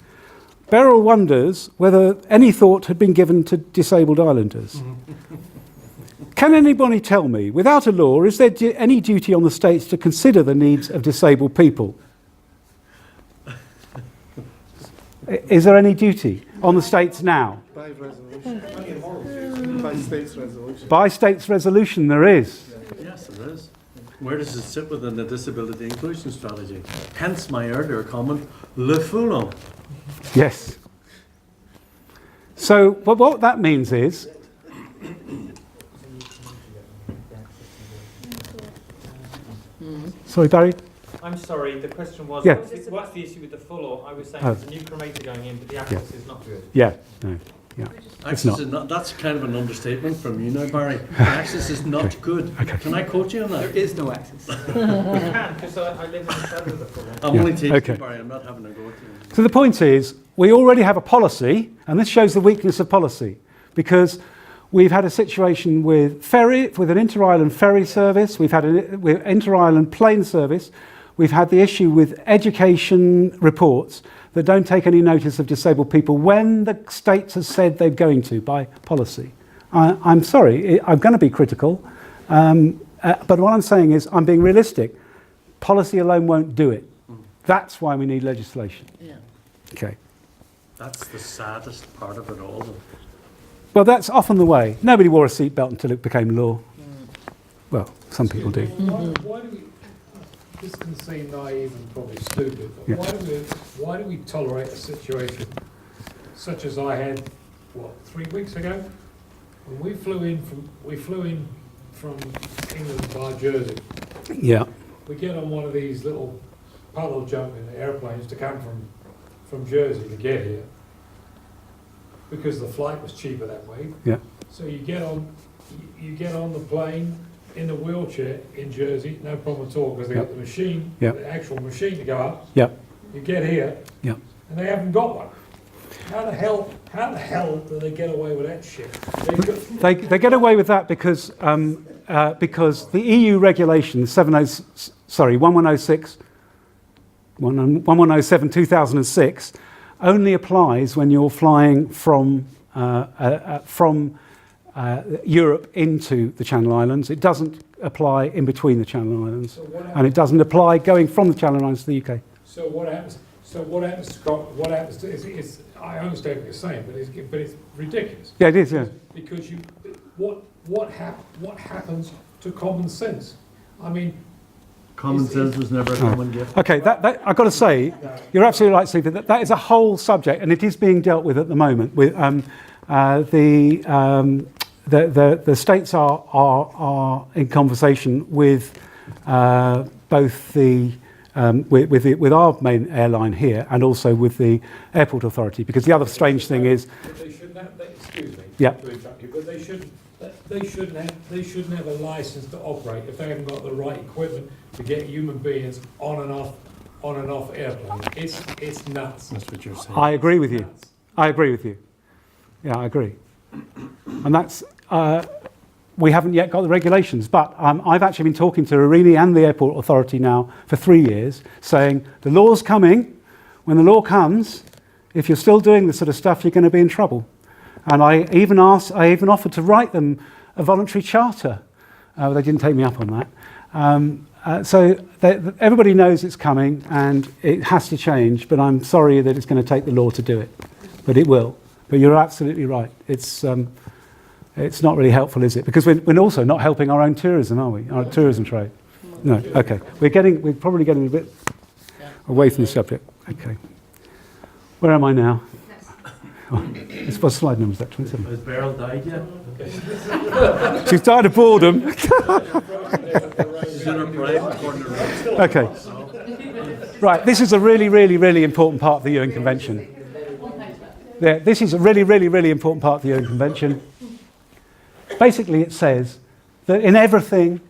Beryl wonders whether any thought had been given to disabled islanders. Can anybody tell me, without a law, is there any duty on the states to consider the needs of disabled people? Is there any duty on the states now? By resolution. By state's resolution. By state's resolution, there is. Yes, it is. Where does it sit within the disability inclusion strategy? Hence my earlier comment, le foulon. Yes. So, but what that means is, sorry, Barry? I'm sorry, the question was, Yeah. what's the issue with the full or? I was saying Oh. there's a new cremator going in, but the access is not good. Yeah, no, yeah. It's Access not. is not, that's kind of an understatement from you now, Barry. Access is not good. Okay. Can I quote you on that? There is no access. I can, because I live in the center of the full. I'm only teaching Okay. you, Barry, I'm not having a go at you. So the point is, we already have a policy, and this shows the weakness of policy, because we've had a situation with an inter-island ferry service, we've had an inter-island plane service, we've had the issue with education reports that don't take any notice of disabled people when the states have said they're going to by policy. I'm sorry, I'm going to be critical, but what I'm saying is I'm being realistic. Policy alone won't do it. That's why we need legislation. Yeah. Okay. That's the saddest part of it all. Well, that's often the way. Nobody wore a seatbelt until it became law. Well, some people do. Why do we, this can seem naive and probably stupid, but Yeah. why do we tolerate a situation such as I had, 3 weeks ago? When we flew in from England via Jersey. Yeah. We get on one of these little puddle jumping airplanes to come from Jersey to get here, because the flight was cheaper that way. Yeah. So you get on the plane in the wheelchair in Jersey, no problem at all, because they got the machine, the actual machine to go up. Yeah. You get here, Yeah. and they haven't got one. How the hell do they get away with that shit? They get away with that because the EU regulation 1107 2006 only applies when you're flying from Europe into the Channel Islands. It doesn't apply in between the Channel Islands, and it doesn't apply going from the Channel Islands to the UK. So what happens? What happens to is I understand what you're saying, but it's ridiculous. Yeah, it is. Yeah. Because what happens to common sense? I mean, Common sense was never a common gift. Okay, that I've got to say, you're absolutely right, Steve. That is a whole subject, and it is being dealt with at the moment. With the states are in conversation with both with our main airline here and also with the airport authority, because the other strange thing is. But they shouldn't have. Excuse me. Yeah. To interrupt you, but they shouldn't have a license to operate if they haven't got the right equipment to get human beings on and off on and off airplane. It's nuts. That's what you're saying. I agree with you. I agree with you. Yeah, I agree. And that's, we haven't yet got the regulations, but I've actually been talking to Arini and the airport authority now for 3 years, saying the law's coming. When the law comes, if you're still doing this sort of stuff, you're going to be in trouble. And I even offered to write them a voluntary charter. They didn't take me up on that. So everybody knows it's coming and it has to change, but I'm sorry that it's going to take the law to do it. But it will. But you're absolutely right. It's not really helpful, is it? Because we're also not helping our own tourism, are we? Our tourism trade. No. Okay. We're probably getting a bit away from the subject. Okay. Where am I now? What slide number is that? 27. Has Beryl died yet? She's died of boredom. Okay. Right. This is a really, really, really important part of the UN Convention. Yeah, this is a really, really, really important part of the UN Convention. Basically, it says that in everything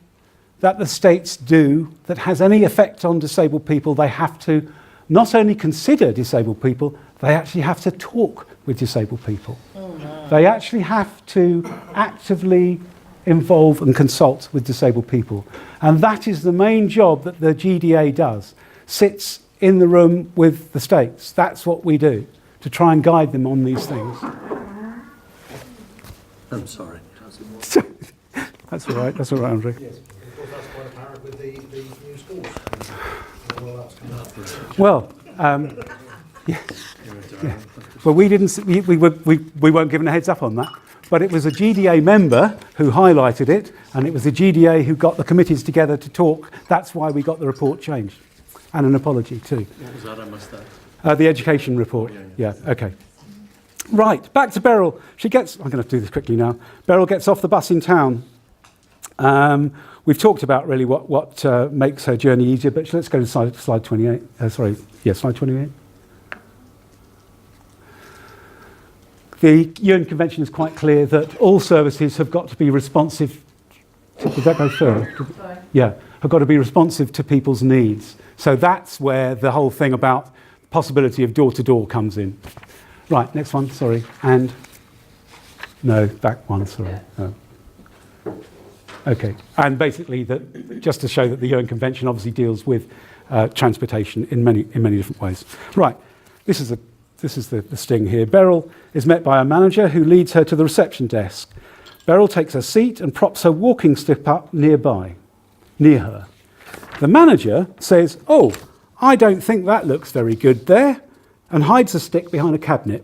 that the states do that has any effect on disabled people, they have to not only consider disabled people, they actually have to talk with disabled people. Oh, no. They actually have to actively involve and consult with disabled people. And that is the main job that the GDA does, sits in the room with the states. That's what we do, to try and guide them on these things. I'm sorry. That's all right, Andre. Yes, of course that's quite apparent with the new schools. Well, yes. Yeah. Well, we weren't given a heads up on that, but it was a GDA member who highlighted it, and it was the GDA who got the committees together to talk. That's why we got the report changed, and an apology too. What was that? I missed that. The education report. Yeah. Okay. Right. Back to Beryl. I'm going to have to do this quickly now. Beryl gets off the bus in town. We've talked about really what makes her journey easier, but let's go to slide 28. Slide 28. The UN Convention is quite clear that all services have got to be responsive. Did that go further? Yeah, have got to be responsive to people's needs. So that's where the whole thing about possibility of door-to-door comes in. Right, next one, sorry. And no, back one, sorry. No. Okay, and basically, just to show that the UN Convention obviously deals with transportation in many different ways. Right, this is the sting here. Beryl is met by a manager who leads her to the reception desk. Beryl takes her seat and props her walking stick up near her. The manager says, "Oh, I don't think that looks very good there," and hides the stick behind a cabinet.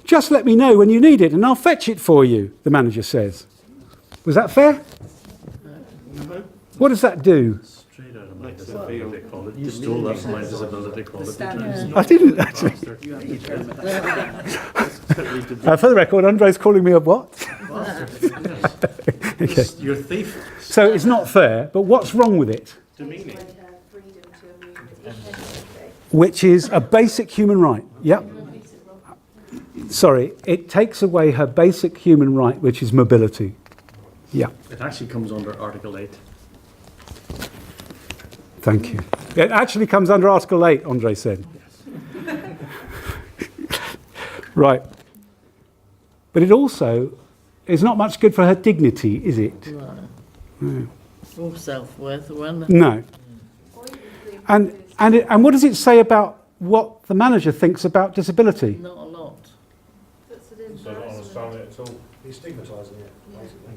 "Just let me know when you need it and I'll fetch it for you," the manager says. Was that fair? What does that do? Straight out of my disability quality. You stole that from my disability quality. I didn't actually. For the record, Andre's calling me a what? Okay. You're a thief. So it's not fair, but what's wrong with it? Demeaning. Which is a basic human right. Yep. Sorry, it takes away her basic human right, which is mobility. Yeah. It actually comes under Article 8. Thank you. It actually comes under Article 8, Andre said. Yes. Right. But it also is not much good for her dignity, is it? No. Or self-worth, or no. And what does it say about what the manager thinks about disability? Not a lot. So not understanding it at all. He's stigmatising it, basically.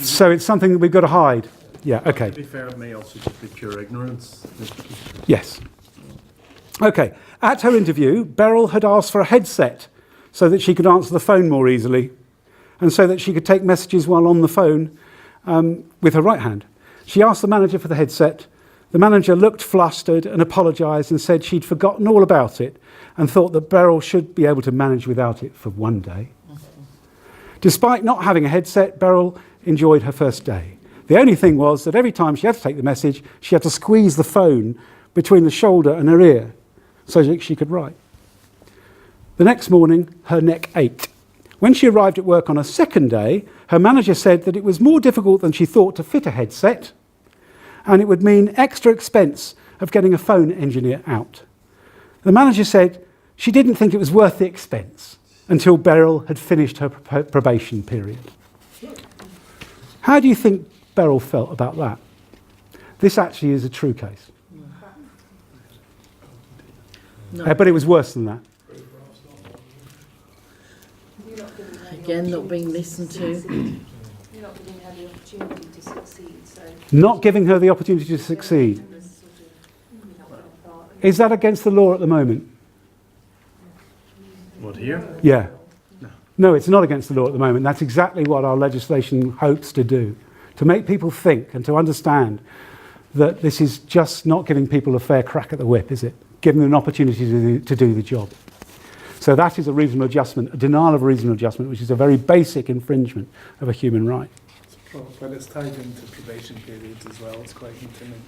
So it's something that we've got to hide. Yeah, okay. To be fair, it may also just be pure ignorance. Yes. Okay. At her interview, Beryl had asked for a headset so that she could answer the phone more easily and so that she could take messages while on the phone with her right hand. She asked the manager for the headset. The manager looked flustered and apologised and said she'd forgotten all about it and thought that Beryl should be able to manage without it for one day. Despite not having a headset, Beryl enjoyed her first day. The only thing was that every time she had to take the message, she had to squeeze the phone between the shoulder and her ear so that she could write. The next morning, her neck ached. When she arrived at work on her second day, her manager said that it was more difficult than she thought to fit a headset, and it would mean extra expense of getting a phone engineer out. The manager said she didn't think it was worth the expense until Beryl had finished her probation period. How do you think Beryl felt about that? This actually is a true case. No. But it was worse than that. Again, not being listened to. You're not giving her the opportunity to succeed, so... Not giving her the opportunity to succeed. Is that against the law at the moment? What, here? Yeah. No, it's not against the law at the moment. That's exactly what our legislation hopes to do, to make people think and to understand that this is just not giving people a fair crack at the whip, is it? Giving them an opportunity to do the job. So that is a reasonable adjustment, a denial of reasonable adjustment, which is a very basic infringement of a human right. Well, when it's tied into probation periods as well, it's quite intimidating.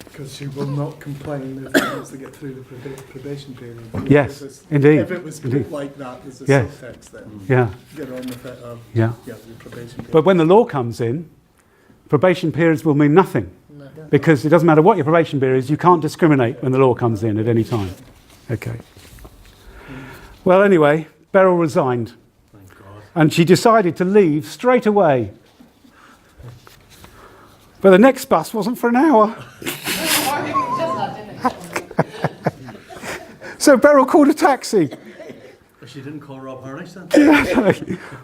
Because she will not complain if she wants to get through the probation period. Yes, indeed. If it was put like that, there's a Yes. subtext there. Yeah. Get on with it. Yeah. The probation period. But when the law comes in, probation periods will mean nothing. No. Because it doesn't matter what your probation period is, you can't discriminate when the law comes in at any time. Okay. Well, anyway, Beryl resigned. Thank God. And she decided to leave straight away. But the next bus wasn't for an hour. So Beryl called a taxi. But she didn't call Rob Harnish then?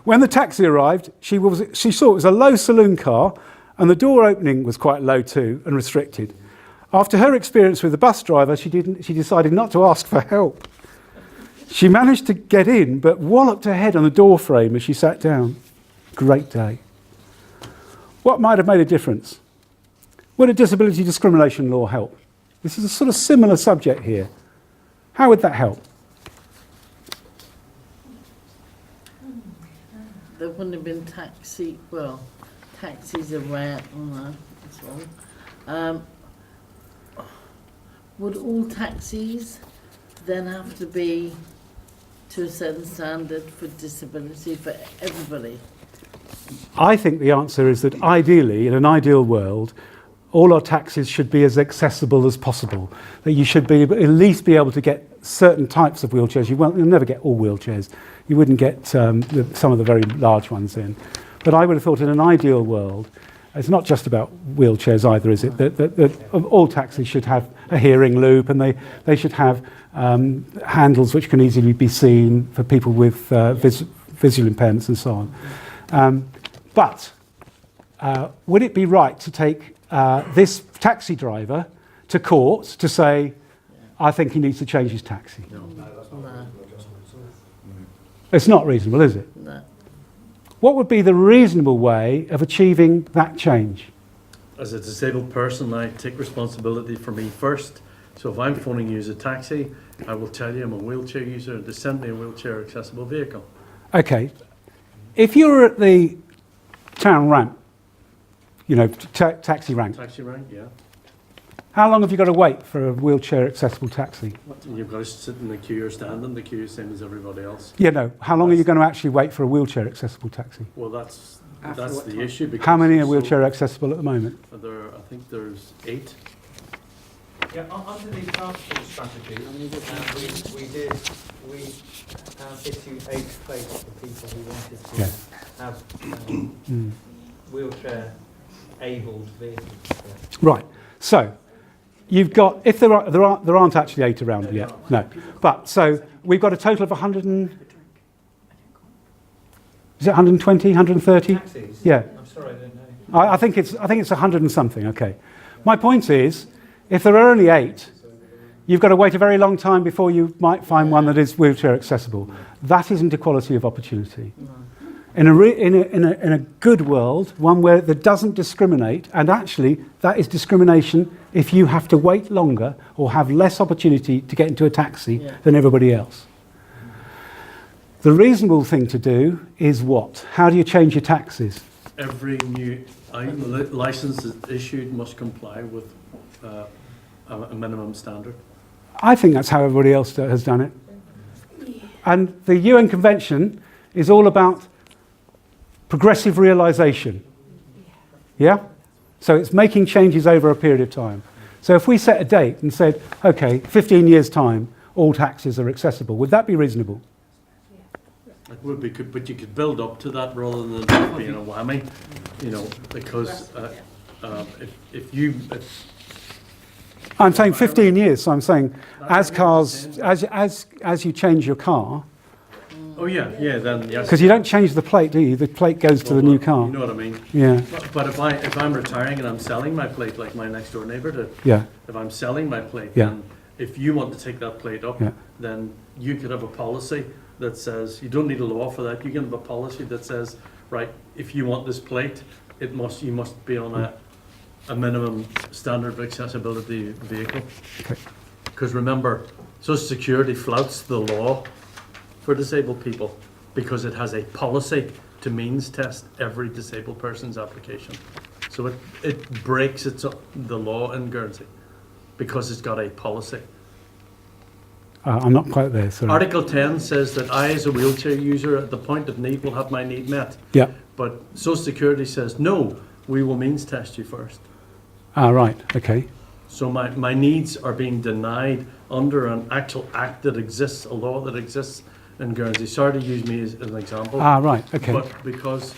When the taxi arrived, she saw it was a low saloon car, and the door opening was quite low too and restricted. After her experience with the bus driver, she decided not to ask for help. She managed to get in, but walloped her head on the door frame as she sat down. Great day. What might have made a difference? Would a disability discrimination law help? This is a sort of similar subject here. How would that help? There wouldn't have been taxis around. Oh no, that's wrong. Would all taxis then have to be to a certain standard for disability for everybody? I think the answer is that ideally, in an ideal world, all our taxis should be as accessible as possible. That you should be at least be able to get certain types of wheelchairs. You'll never get all wheelchairs. You wouldn't get some of the very large ones in. But I would have thought in an ideal world, it's not just about wheelchairs either, is it? That all taxis should have a hearing loop, and they should have handles which can easily be seen for people with visual impairments and so on. But would it be right to take this taxi driver to court to say, I think he needs to change his taxi? No, that's not No. It's not reasonable, is it? No. What would be the reasonable way of achieving that change? As a disabled person, I take responsibility for me first. So if I'm phoning you as a taxi, I will tell you I'm a wheelchair user and to send me a wheelchair accessible vehicle. Okay. If you're at the town ramp, taxi rank, Taxi rank, yeah. how long have you got to wait for a wheelchair accessible taxi? And you've got to sit in the queue or stand in the queue, same as everybody else. How long are you going to actually wait for a wheelchair accessible taxi? Well, that's the issue. Because How many are wheelchair accessible at the moment? I think there's 8. Yeah, under the task force strategy, we issued 8 places for people who wanted to have wheelchair-abled vehicles. Right. So you've got, if there aren't actually 8 around yet. No. But so we've got a total of 100 and, is it 120, 130? Taxis? Yeah. I'm sorry, I don't know. I think it's 100 and something. Okay. My point is, if there are only 8, you've got to wait a very long time before you might find one that is wheelchair accessible. That isn't equality of opportunity. In a good world, one where that doesn't discriminate, and actually that is discrimination if you have to wait longer or have less opportunity to get into a taxi than everybody else. The reasonable thing to do is what? How do you change your taxis? Every new license is issued must comply with a minimum standard. I think that's how everybody else has done it. And the UN Convention is all about progressive realisation. Yeah? So it's making changes over a period of time. So if we set a date and said, okay, 15 years' time, all taxes are accessible, would that be reasonable? It would be, but you could build up to that rather than just being a whammy, you know, because if I'm saying 15 years, so I'm saying as you change your car. Oh yeah, then yes. Because you don't change the plate, do you? The plate goes to the new car. You know what I mean? Yeah. But if I'm retiring and I'm selling my plate, like my next door neighbour did. Yeah. If I'm selling my plate, Yeah. then if you want to take that plate up, Yeah. then you could have a policy that says you don't need a law for that. You can have a policy that says, right, if you want this plate, you must be on a minimum standard of accessibility vehicle. Okay. Because remember, Social Security flouts the law for disabled people because it has a policy to means test every disabled person's application. So it breaks the law in Guernsey because it's got a policy. I'm not quite there, sorry. Article 10 says that I, as a wheelchair user, at the point of need, will have my need met. Yeah. But Social Security says, no, we will means test you first. Right, okay. So my needs are being denied under an actual act that exists, a law that exists in Guernsey. Sorry to use me as an example. Right, okay. But because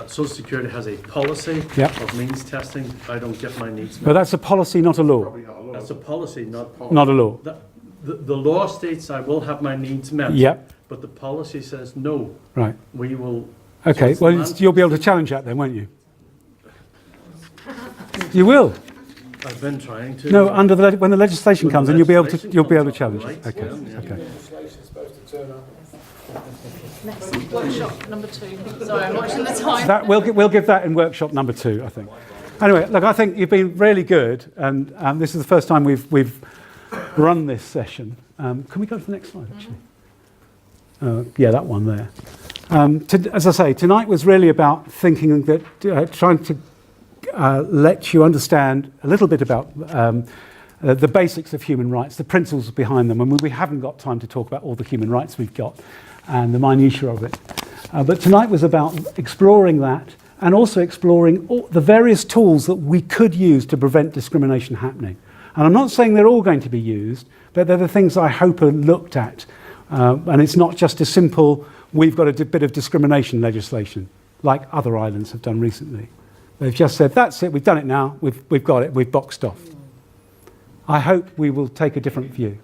Social Security has a policy of means testing, I don't get my needs met. But that's a policy, not a law. That's a policy, not a law. The law states I will have my needs met. Yep. But the policy says no. Right. We will. Okay, so well, you'll be able to challenge that then, won't you? You will. I've been trying to. No, when the legislation comes, and you'll be able to challenge right, it. Okay. yeah. Okay. Legislation's supposed to turn up. Next workshop number 2. Sorry, I'm watching the time. That we'll give that in workshop number 2, I think. Anyway, look, I think you've been really good, and this is the first time we've run this session. Can we go to the next slide, actually? Yeah, that one there. As I say, tonight was really about thinking that, trying to let you understand a little bit about the basics of human rights, the principles behind them. And we haven't got time to talk about all the human rights we've got and the minutiae of it. But tonight was about exploring that and also exploring all the various tools that we could use to prevent discrimination happening. And I'm not saying they're all going to be used, but they're the things I hope are looked at. And it's not just a simple, we've got a bit of discrimination legislation, like other islands have done recently. They've just said, that's it, we've done it now, we've got it, we've boxed off. I hope we will take a different view.